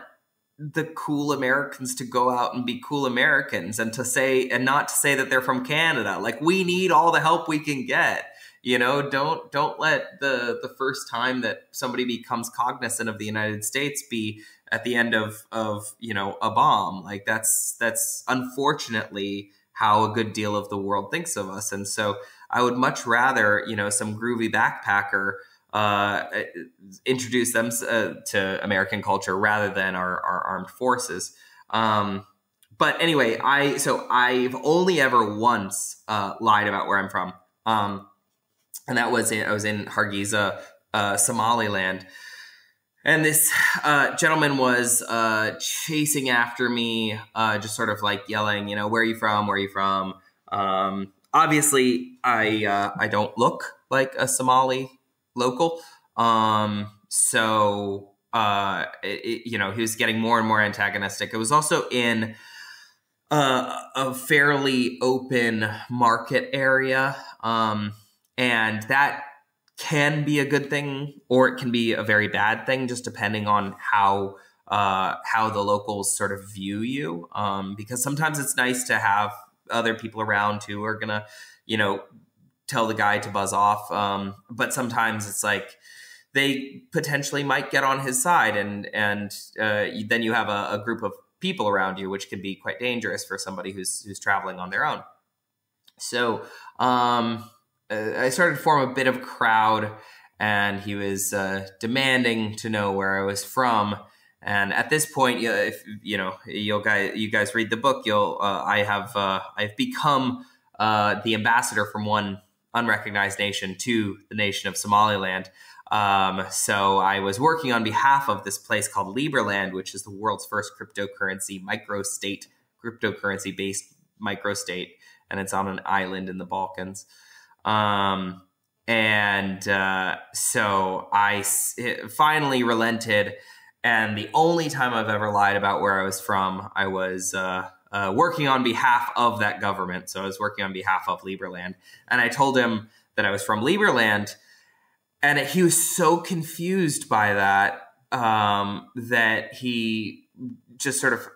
the cool Americans to go out and be cool Americans and not to say that they're from Canada. Like, we need all the help we can get. Don't let the first time that somebody becomes cognizant of the United States be at the end of a bomb. Like, that's unfortunately how a good deal of the world thinks of us. And so I would much rather, some groovy backpacker introduce them to American culture rather than our armed forces. But anyway, I've only ever once lied about where I'm from. And that was I was in Hargeisa, Somaliland. And this gentleman was chasing after me, just sort of like yelling, where are you from? Where are you from? Obviously, I don't look like a Somali local. So, he was getting more and more antagonistic. It was also in a fairly open market area. And that can be a good thing, or it can be a very bad thing, just depending on how the locals sort of view you. Because sometimes it's nice to have other people around who are gonna, tell the guy to buzz off. But sometimes it's like they potentially might get on his side, and then you have a group of people around you, which can be quite dangerous for somebody who's traveling on their own. So, I started to form a bit of a crowd, and he was demanding to know where I was from. And at this point, if you guys read the book, I've become the ambassador from one unrecognized nation to the nation of Somaliland. So I was working on behalf of this place called Liberland, which is the world's first cryptocurrency based microstate, and it's on an island in the Balkans. So I finally relented, and the only time I've ever lied about where I was from, I was working on behalf of that government. So I was working on behalf of Liberland, and I told him that I was from Liberland, and he was so confused by that that he just sort of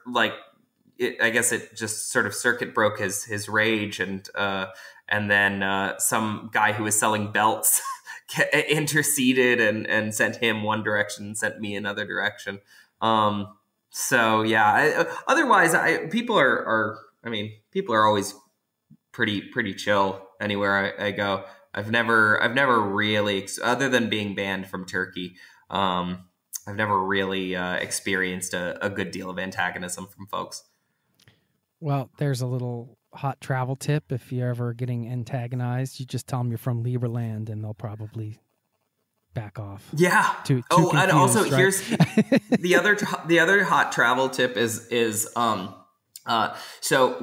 I guess it just sort of circuit broke his rage, and then some guy who was selling belts interceded and sent him one direction and sent me another direction. So yeah, otherwise people are always pretty chill. anywhere I go. I've never really, other than being banned from Turkey, I've never really experienced a good deal of antagonism from folks. Well, there's a little hot travel tip. If you're ever getting antagonized, you just tell them you're from Lieberland and they'll probably back off. Yeah. Too confused, and also right? Here's the other hot travel tip is so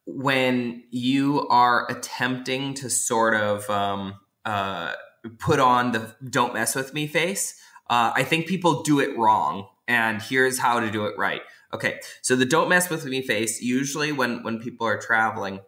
when you are attempting to sort of put on the "don't mess with me" face, I think people do it wrong, and here's how to do it right. Okay, so the "don't mess with me" face, usually when people are traveling,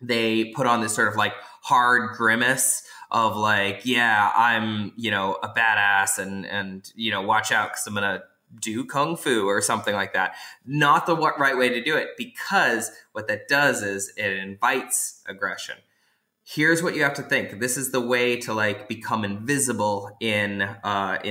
they put on this sort of like hard grimace of like, yeah, I'm, a badass and watch out because I'm going to do kung fu or something like that. Not the right way to do it, because what that does is it invites aggression. Here's what you have to think. This is the way to like become invisible in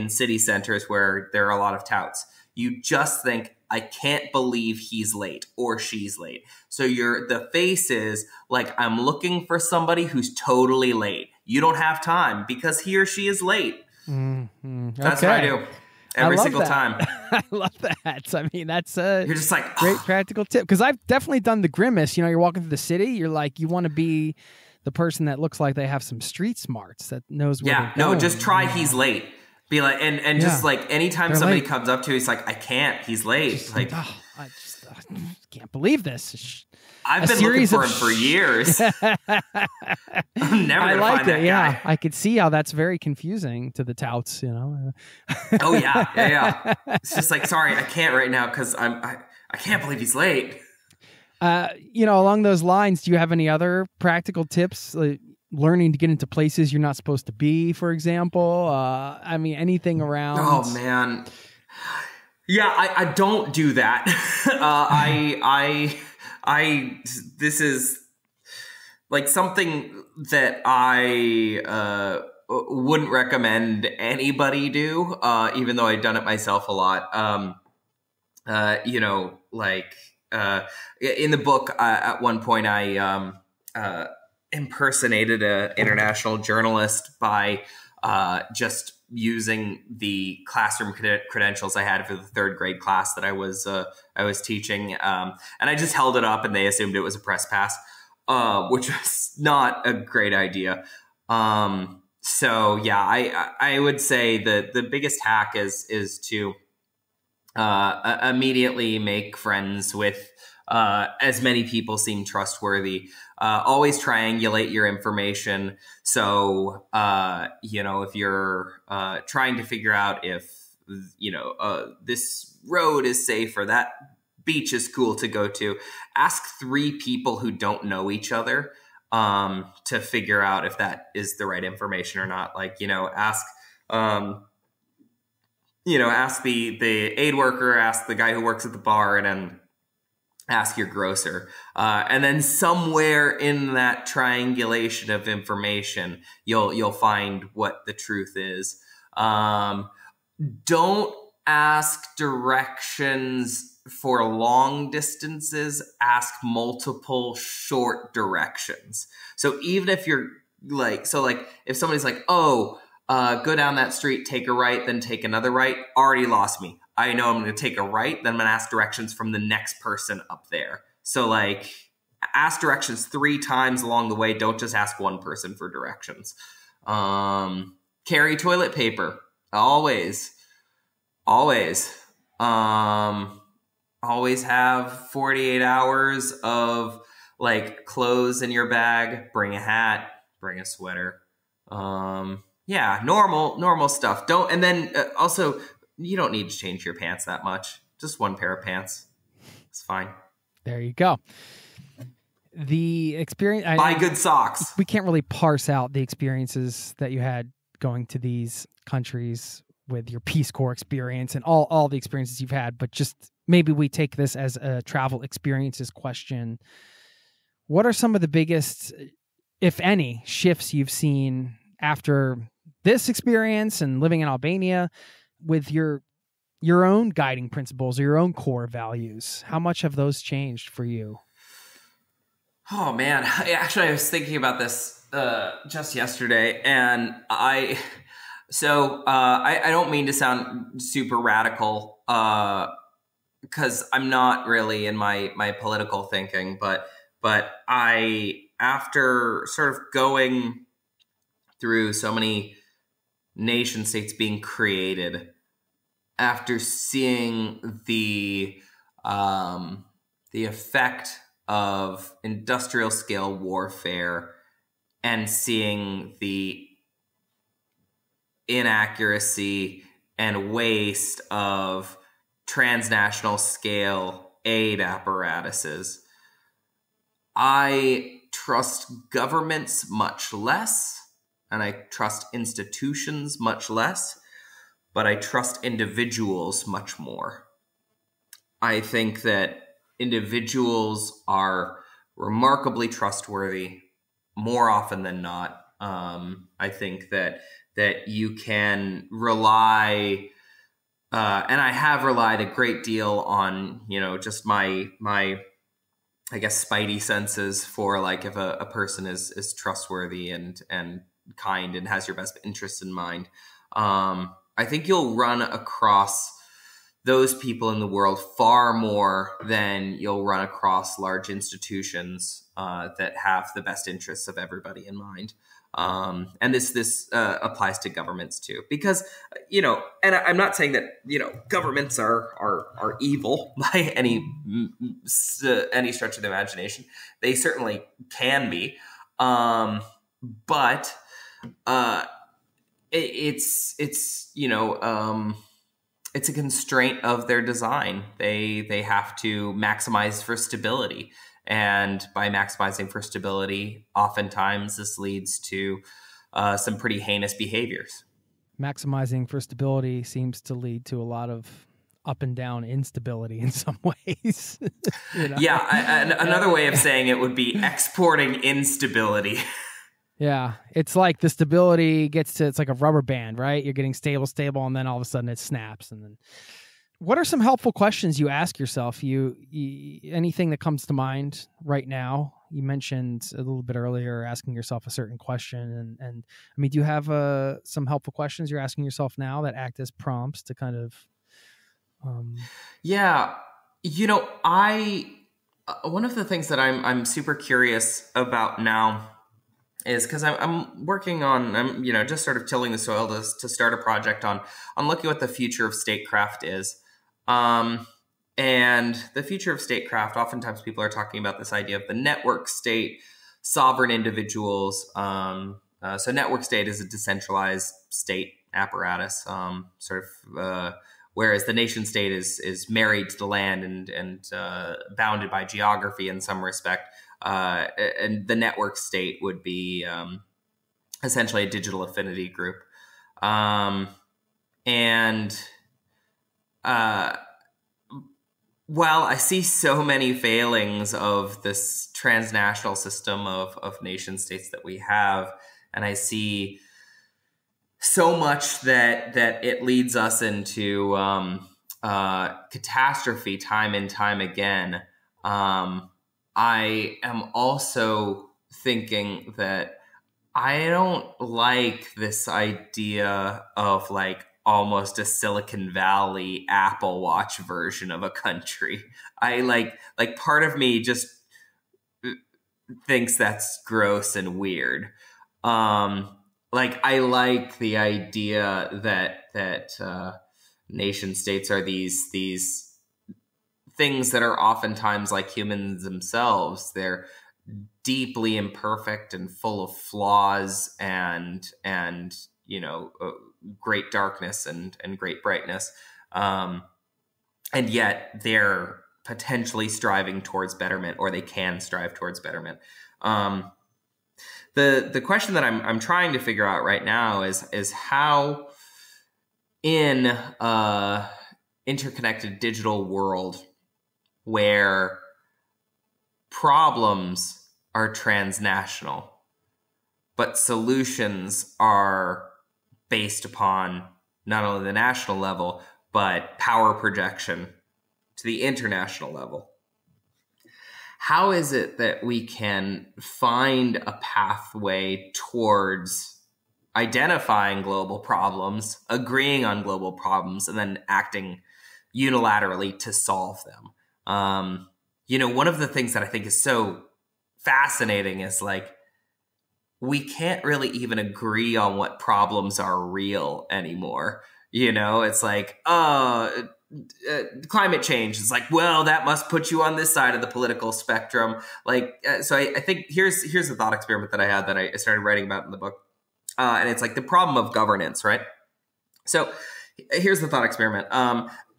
city centers where there are a lot of touts. You just think, I can't believe he's late or she's late. So the face is like, I'm looking for somebody who's totally late. You don't have time because he or she is late. Mm-hmm. That's what I do every single time. I love that. I mean, that's a you're just like, great practical tip. Because I've definitely done the grimace. You're walking through the city. You're like, you want to be the person that looks like they have some street smarts, that knows where they're going. No, just try he's late. Be like, and just like anytime they're somebody late. Comes up to you, he's like, I can't, he's late. Just like, I just can't believe this. I've been looking for him for years. I'm never gonna find that guy. I could see how that's very confusing to the touts, Oh yeah. It's just like, sorry, I can't right now because I can't believe he's late. Along those lines, do you have any other practical tips? Like learning to get into places you're not supposed to be, for example? Anything around? Oh man. Yeah, I don't do that. This is like something that I wouldn't recommend anybody do, even though I've done it myself a lot. In the book, at one point I impersonated an international journalist by just using the classroom credentials I had for the third grade class that I was teaching, and I just held it up, and they assumed it was a press pass, which was not a great idea. So yeah, I would say that the biggest hack is to immediately make friends with as many people seem trustworthy. Always triangulate your information. So, if you're trying to figure out if, this road is safe or that beach is cool to go to, ask 3 people who don't know each other to figure out if that is the right information or not. Like, ask the aid worker, ask the guy who works at the bar, and then ask your grocer. And then somewhere in that triangulation of information, you'll find what the truth is. Don't ask directions for long distances. Ask multiple short directions. So even if you're if somebody's like, go down that street, take a right, then take another right, already lost me. I know I'm going to take a right, then I'm going to ask directions from the next person up there. So ask directions 3 times along the way. Don't just ask one person for directions. Carry toilet paper. Always. Always have 48 hours of clothes in your bag. Bring a hat, bring a sweater. Normal stuff. Also, you don't need to change your pants that much. Just one pair of pants. It's fine. There you go. The experience... Buy good socks. We can't really parse out the experiences that you had going to these countries with your Peace Corps experience and all the experiences you've had, but just maybe we take this as a travel experiences question. What are some of the biggest, if any, shifts you've seen after this experience and living in Albania with your own guiding principles or your own core values? How much have those changed for you? Oh man, I was thinking about this just yesterday, and I don't mean to sound super radical because I'm not really in my political thinking, but I, after sort of going through so many nation states being created, after seeing the effect of industrial scale warfare and seeing the inaccuracy and waste of transnational scale aid apparatuses, I trust governments much less, and I trust institutions much less, but I trust individuals much more. I think that individuals are remarkably trustworthy more often than not. I think that you can rely, and I have relied a great deal on, just my I guess spidey senses for like if a person is trustworthy and kind and has your best interest in mind. I think you'll run across those people in the world far more than you'll run across large institutions that have the best interests of everybody in mind. And this applies to governments too, because, and I'm not saying that, governments are evil by any stretch of the imagination. They certainly can be. But it's a constraint of their design. They have to maximize for stability. And by maximizing for stability, oftentimes this leads to some pretty heinous behaviors. Maximizing for stability seems to lead to a lot of up and down instability in some ways. Yeah, another way of saying it would be exporting instability. Yeah, it's like the stability it's like a rubber band, right? You're getting stable, and then all of a sudden it snaps. And then, what are some helpful questions you ask yourself? You anything that comes to mind right now? You mentioned a little bit earlier asking yourself a certain question, and I mean, do you have some helpful questions you're asking yourself now that act as prompts to kind of? Yeah, one of the things that I'm super curious about now is because I'm working on, just sort of tilling the soil to start a project on looking what the future of statecraft is. And the future of statecraft, oftentimes people are talking about this idea of the network state, sovereign individuals. So network state is a decentralized state apparatus, whereas the nation state is married to the land and bounded by geography in some respect. And the network state would be essentially a digital affinity group. While I see so many failings of this transnational system of nation states that we have, and I see so much that it leads us into catastrophe time and time again, I am also thinking that I don't like this idea of like almost a Silicon Valley Apple Watch version of a country. I like part of me just thinks that's gross and weird. I like the idea that nation states are these things that are oftentimes like humans themselves. They're deeply imperfect and full of flaws and great darkness and great brightness. And yet they're potentially striving towards betterment, or they can strive towards betterment. The question that I'm trying to figure out right now is how in a interconnected digital world where problems are transnational, but solutions are based upon not only the national level, but power projection to the international level. how is it that we can find a pathway towards identifying global problems, agreeing on global problems, and then acting unilaterally to solve them? One of the things that I think is so fascinating is like, we can't really even agree on what problems are real anymore. It's like, climate change is like, well, that must put you on this side of the political spectrum. So I think here's a thought experiment that I had that I started writing about in the book. And it's like the problem of governance, right? So here's the thought experiment.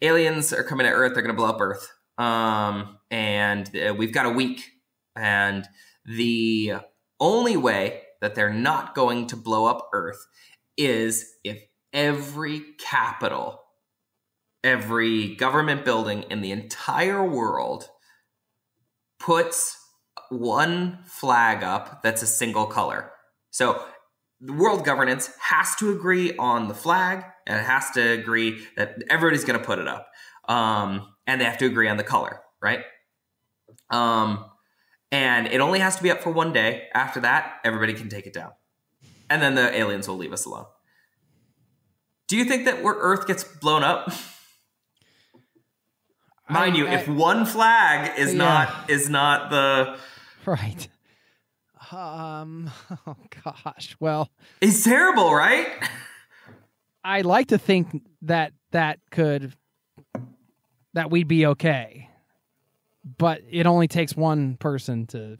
Aliens are coming to Earth. They're going to blow up Earth. And we've got a week. And the only way that they're not going to blow up Earth is if every capital, every government building in the entire world puts one flag up that's a single color. So the world governance has to agree on the flag, and it has to agree that everybody's going to put it up. And they have to agree on the color, right? And it only has to be up for one day. After that, everybody can take it down. And then the aliens will leave us alone. Do you think that where Earth gets blown up? Mind you, if one flag is not the... Right. Oh, gosh. Well... It's terrible, right? I like to think that we'd be okay. But it only takes one person to,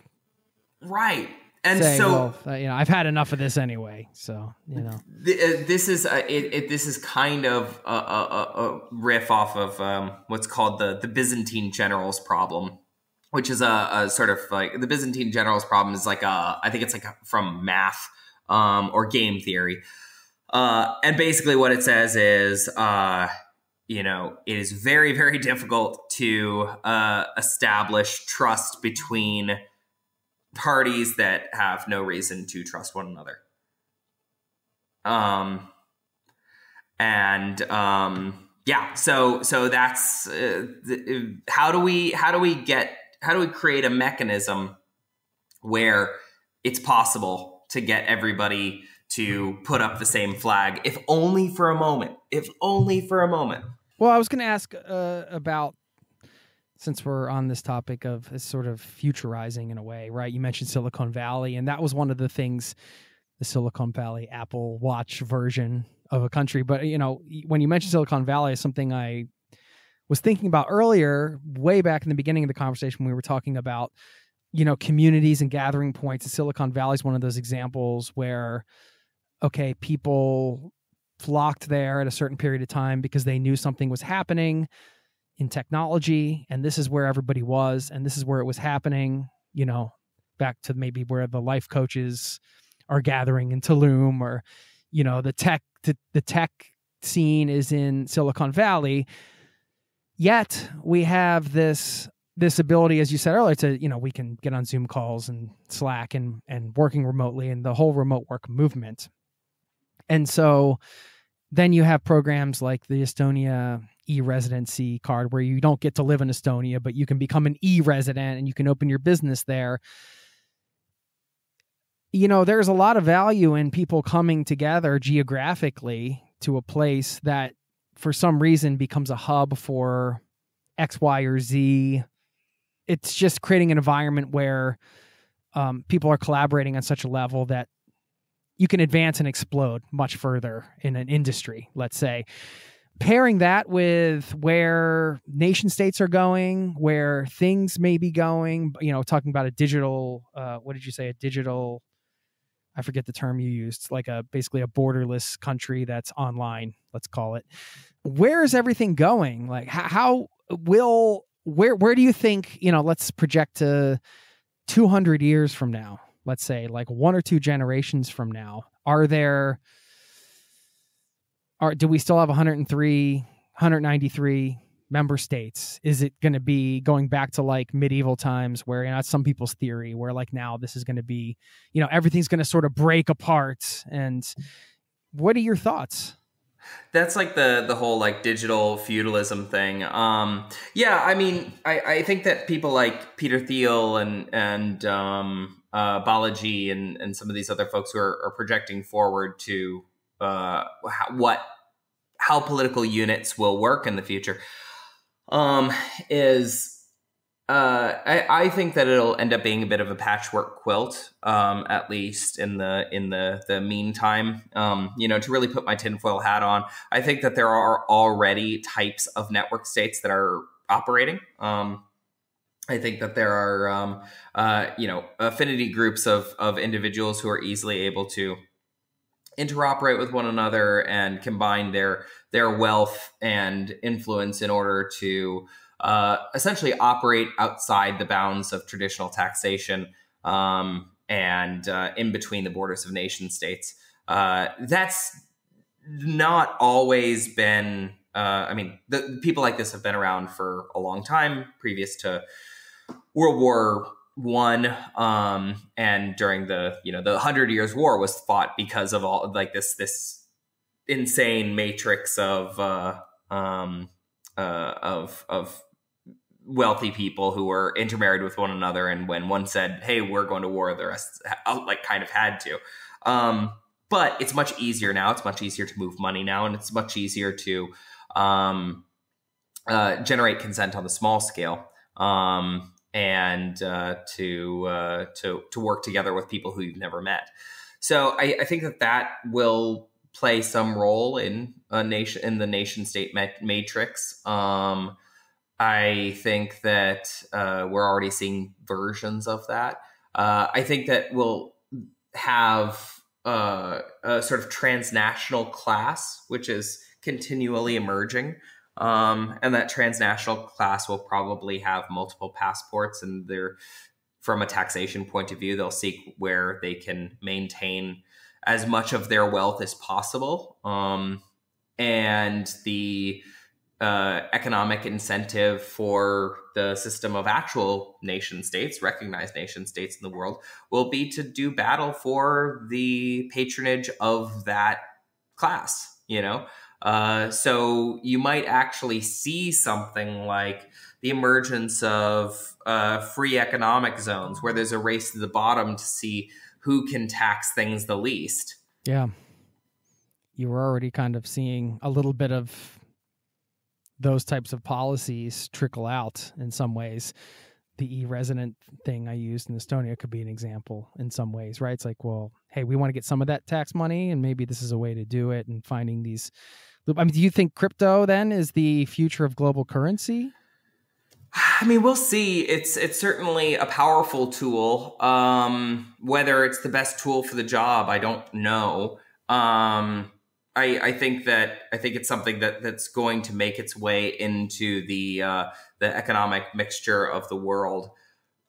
right? And say, so, well, I've had enough of this anyway. So, this is this is kind of a riff off of what's called the Byzantine generals problem, which is a sort of like the Byzantine generals problem is like I think it's like from math or game theory, and basically what it says is. It is very, very difficult to establish trust between parties that have no reason to trust one another. So that's how do we create a mechanism where it's possible to get everybody to put up the same flag, if only for a moment. Well, I was going to ask about, since we're on this topic of sort of futurizing in a way, right? You mentioned Silicon Valley, and that was one of the things, the Silicon Valley Apple Watch version of a country. But, when you mentioned Silicon Valley, is something I was thinking about earlier, way back in the beginning of the conversation, we were talking about, communities and gathering points. And Silicon Valley is one of those examples where, okay, people flocked there at a certain period of time because they knew something was happening in technology, and this is where everybody was, and this is where it was happening, back to maybe where the life coaches are gathering in Tulum, or, the tech scene is in Silicon Valley. Yet we have this ability, as you said earlier, to, we can get on Zoom calls and Slack and working remotely, and the whole remote work movement. And so then you have programs like the Estonia e-residency card, where you don't get to live in Estonia, but you can become an e-resident and you can open your business there. There's a lot of value in people coming together geographically to a place that for some reason becomes a hub for X, Y, or Z. It's just creating an environment where people are collaborating on such a level that you can advance and explode much further in an industry, let's say. Pairing that with where nation states are going, where things may be going, talking about a digital, what did you say? I forget the term you used. It's like basically a borderless country that's online, let's call it. Where is everything going? Like where do you think, let's project to 200 years from now, let's say, like 1 or 2 generations from now, do we still have 193 member states? Is it going to be going back to like medieval times where, that's some people's theory, where like now this is going to be, everything's going to sort of break apart? And what are your thoughts? That's like the whole like digital feudalism thing. Yeah, I mean, I think that people like Peter Thiel and Balaji and some of these other folks who are projecting forward to how political units will work in the future, is I think that it'll end up being a bit of a patchwork quilt, at least in the meantime. To really put my tinfoil hat on, I think that there are already types of network states that are operating. I think that there are, affinity groups of individuals who are easily able to interoperate with one another and combine their wealth and influence in order to essentially operate outside the bounds of traditional taxation, and in between the borders of nation states. That's not always been, the people like this have been around for a long time, previous to World War I, and during the 100 Years' War was fought because of all like this insane matrix of wealthy people who were intermarried with one another, and when one said, "Hey, we're going to war," the rest like kind of had to. But it's much easier now. It's much easier to move money now, and it's much easier to generate consent on the small scale, and to work together with people who you've never met. So I think that will play some role in the nation state matrix. I think that we're already seeing versions of that. I think that we'll have a sort of transnational class, which is continually emerging. And that transnational class will probably have multiple passports, and from a taxation point of view, they'll seek where they can maintain as much of their wealth as possible. And the economic incentive for the system of actual nation states, recognized nation states in the world, will be to do battle for the patronage of that class, so you might actually see something like the emergence of free economic zones, where there's a race to the bottom to see who can tax things the least. Yeah. You were already kind of seeing a little bit of those types of policies trickle out in some ways. The e-resident thing I used in Estonia could be an example in some ways, right? It's like, well, hey, we want to get some of that tax money, and maybe this is a way to do it, and finding these. Do you think crypto then is the future of global currency? We'll see. It's certainly a powerful tool. Whether it's the best tool for the job, I don't know. I think it's something that's going to make its way into the economic mixture of the world,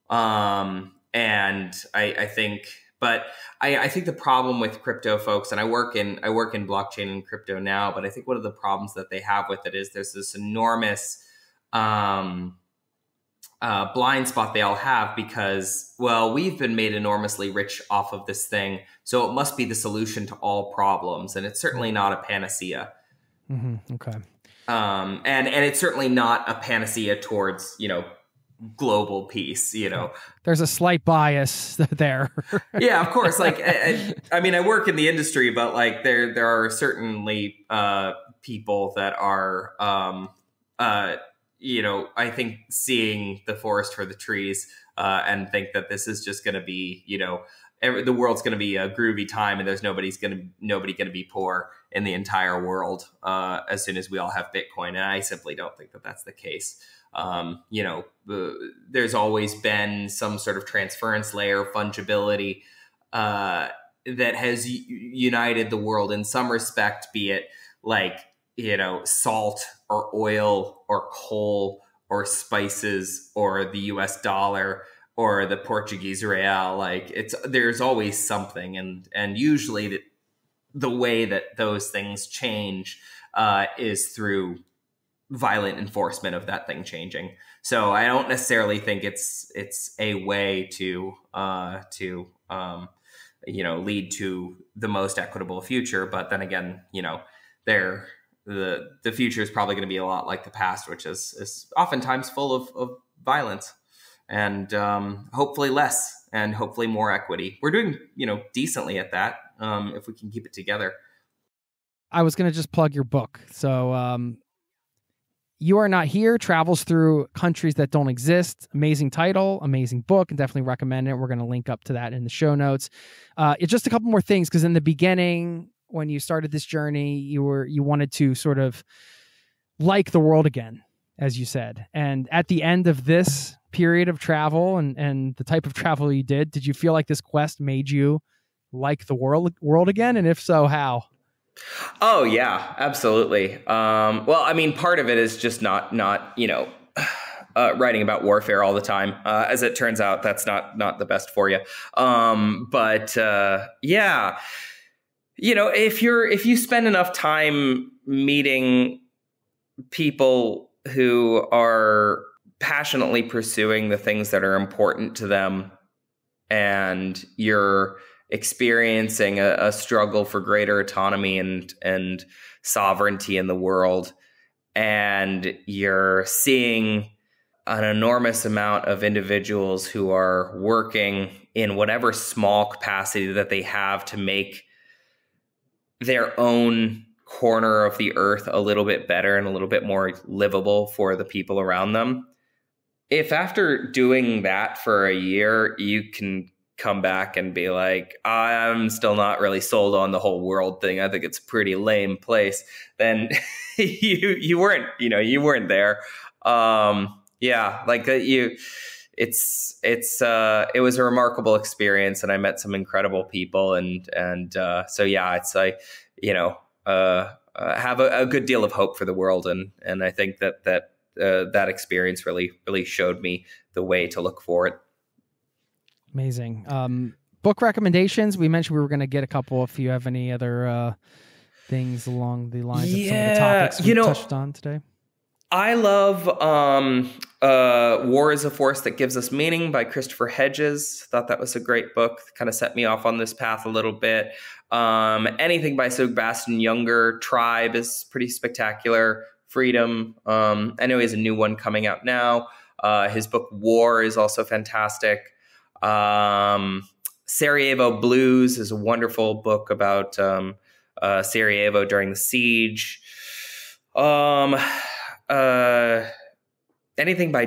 and I think the problem with crypto folks, and I work in blockchain and crypto now, but I think one of the problems that they have with it is there's this enormous blind spot they all have, because, well, we've been made enormously rich off of this thing, so it must be the solution to all problems, and it's certainly not a panacea. Mm-hmm. Okay. And it's certainly not a panacea towards, global peace, There's a slight bias there. Yeah, of course. Like, I work in the industry, but like there are certainly people that are, I think seeing the forest for the trees, and think that this is just going to be, the world's going to be a groovy time, and there's nobody going to be poor in the entire world as soon as we all have Bitcoin. And I simply don't think that that's the case. There's always been some sort of transference layer, fungibility, that has united the world in some respect, be it like, salt or oil or coal or spices or the US dollar or the Portuguese real. Like, there's always something. And usually the way that those things change is through violent enforcement of that thing changing. So I don't necessarily think it's a way to lead to the most equitable future. But then again, the future is probably going to be a lot like the past, which is oftentimes full of violence, and hopefully less, and hopefully more equity. We're doing, decently at that, if we can keep it together. I was going to just plug your book. So You Are Not Here travels through countries that don't exist. Amazing title, amazing book, and definitely recommend it. We're going to link up to that in the show notes. It's just a couple more things, because in the beginning, when you started this journey, you wanted to sort of like the world again, as you said. And at the end of this period of travel and the type of travel you did you feel like this quest made you like the world again? And if so, how? Oh yeah, absolutely. Well, I mean, part of it is just not writing about warfare all the time. As it turns out, that's not the best for you. Yeah, if you spend enough time meeting people who are passionately pursuing the things that are important to them, and you're experiencing a struggle for greater autonomy and sovereignty in the world, and you're seeing an enormous amount of individuals who are working in whatever small capacity that they have to make their own corner of the earth a little bit better and a little bit more livable for the people around them. If after doing that for a year, you can come back and be like, I'm still not really sold on the whole world thing, I think it's a pretty lame place, then you weren't there. It was a remarkable experience, and I met some incredible people, and so yeah, it's like, have a good deal of hope for the world, and I think that experience really showed me the way to look for it. Amazing. Book recommendations. We mentioned we were going to get a couple. If you have any other things along the lines of some of the topics we touched on today. I love War is a Force That Gives Us Meaning by Christopher Hedges. Thought that was a great book. Kind of set me off on this path a little bit. Anything by Sebastian Junger. Tribe is pretty spectacular. Freedom. I know he has a new one coming out now. His book War is also fantastic. Sarajevo Blues is a wonderful book about Sarajevo during the siege. Anything by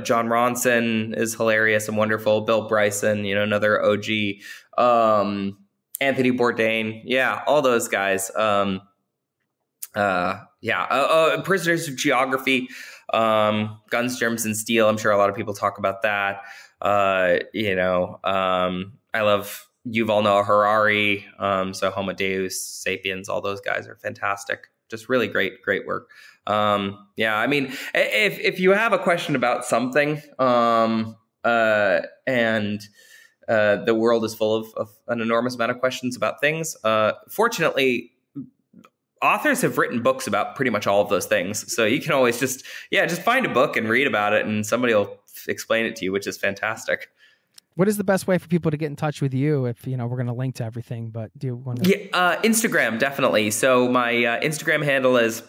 John Ronson is hilarious and wonderful. Bill Bryson, another OG. Anthony Bourdain, yeah, all those guys. Prisoners of Geography, Guns, Germs, and Steel. I'm sure a lot of people talk about that. I love Yuval Noah Harari. So Homo Deus, Sapiens, all those guys are fantastic. Just really great work. I mean, if you have a question about something, and the world is full of an enormous amount of questions about things, fortunately, authors have written books about pretty much all of those things. So you can always just find a book and read about it, and somebody will explain it to you, which is fantastic. What is the best way for people to get in touch with you? If we're going to link to everything, but do you want to? Yeah, Instagram, definitely. So my Instagram handle is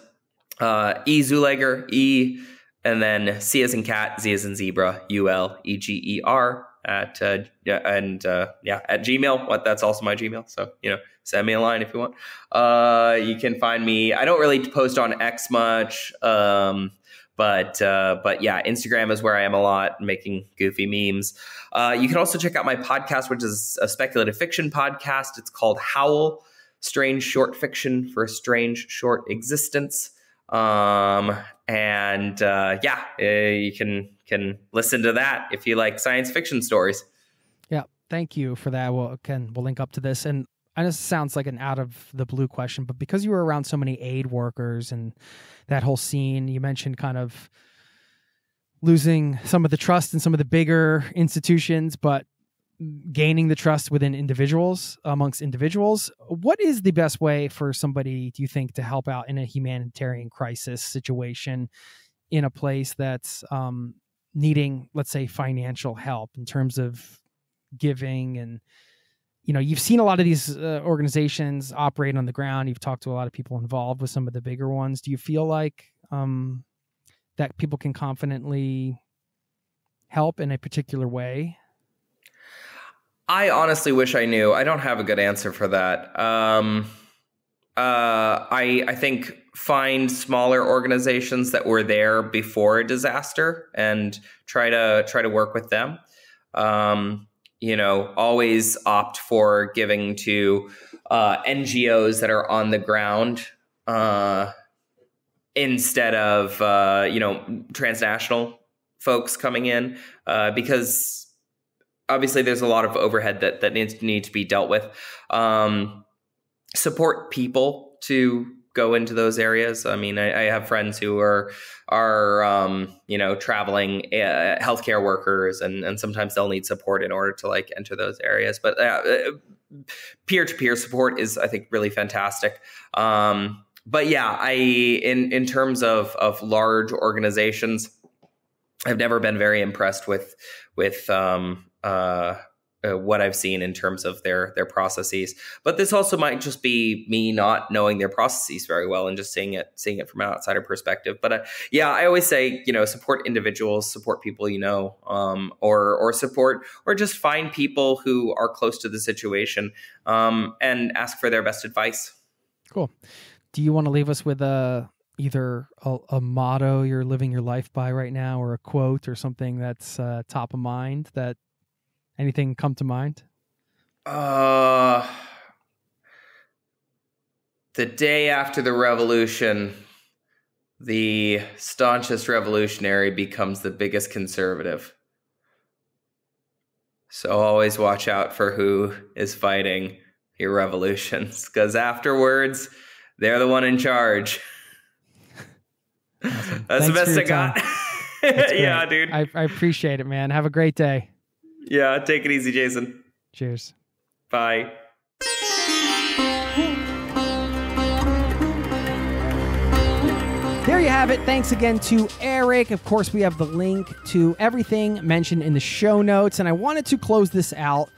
E Zuliger, E, and then C as in cat, Z as in zebra, ULEGER at Gmail. That's also my Gmail. So send me a line if you want. You can find me. I don't really post on X much. But yeah, Instagram is where I am a lot, making goofy memes. You can also check out my podcast, which is a speculative fiction podcast. It's called Howl, Strange Short Fiction for a Strange Short Existence. You can listen to that if you like science fiction stories. Yeah, thank you for that. We'll link up to this. And I know this sounds like an out of the blue question, but because you were around so many aid workers and that whole scene, you mentioned kind of losing some of the trust in some of the bigger institutions, but gaining the trust within amongst individuals. What is the best way for somebody, do you think, to help out in a humanitarian crisis situation in a place that's needing, let's say, financial help in terms of giving and you've seen a lot of these organizations operate on the ground. You've talked to a lot of people involved with some of the bigger ones. Do you feel like that people can confidently help in a particular way? I honestly wish I knew. I don't have a good answer for that. I think find smaller organizations that were there before a disaster and try to work with them. Always opt for giving to NGOs that are on the ground instead of transnational folks coming in, because obviously there's a lot of overhead that need to be dealt with. Support people to go into those areas. I mean, I have friends who are traveling healthcare workers, and sometimes they'll need support in order to like enter those areas. But peer-to-peer support is, I think, really fantastic. But yeah, in terms of large organizations, I've never been very impressed with what I've seen in terms of their processes. But this also might just be me not knowing their processes very well and just seeing it from an outsider perspective. But I always say, support individuals, support people, or support, or just find people who are close to the situation, and ask for their best advice. Cool. Do you want to leave us with either a motto you're living your life by right now, or a quote or something that's top of mind? That anything come to mind? The day after the revolution, the staunchest revolutionary becomes the biggest conservative. So always watch out for who is fighting your revolutions, because afterwards, they're the one in charge. Awesome. That's Thanks the best I got. Yeah, dude. I appreciate it, man. Have a great day. Yeah, take it easy, Jason. Cheers. Bye. There you have it. Thanks again to Eric. Of course, we have the link to everything mentioned in the show notes. And I wanted to close this out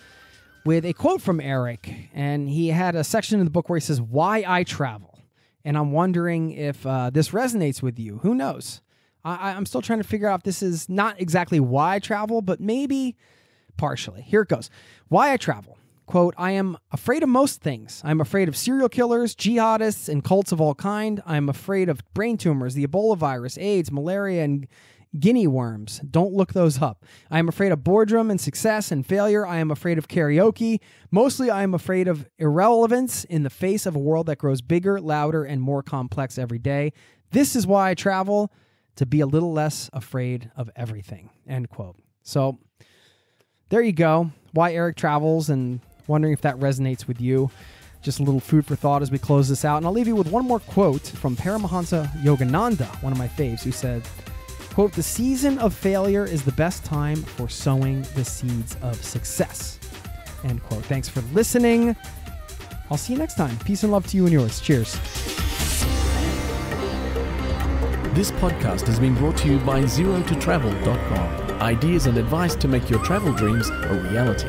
with a quote from Eric. And he had a section in the book where he says, "Why I travel." And I'm wondering if this resonates with you. Who knows? I'm still trying to figure out if this is not exactly why I travel, but maybe partially. Here it goes. Why I travel. Quote, "I am afraid of most things. I'm afraid of serial killers, jihadists, and cults of all kind. I'm afraid of brain tumors, the Ebola virus, AIDS, malaria, and guinea worms. Don't look those up. I am afraid of boredom and success and failure. I am afraid of karaoke. Mostly, I am afraid of irrelevance in the face of a world that grows bigger, louder, and more complex every day. This is why I travel, to be a little less afraid of everything." End quote. So there you go. Why Eric travels, and wondering if that resonates with you. Just a little food for thought as we close this out. And I'll leave you with one more quote from Paramahansa Yogananda, one of my faves, who said, quote, "The season of failure is the best time for sowing the seeds of success." End quote. Thanks for listening. I'll see you next time. Peace and love to you and yours. Cheers. This podcast has been brought to you by ZeroToTravel.com. Ideas and advice to make your travel dreams a reality.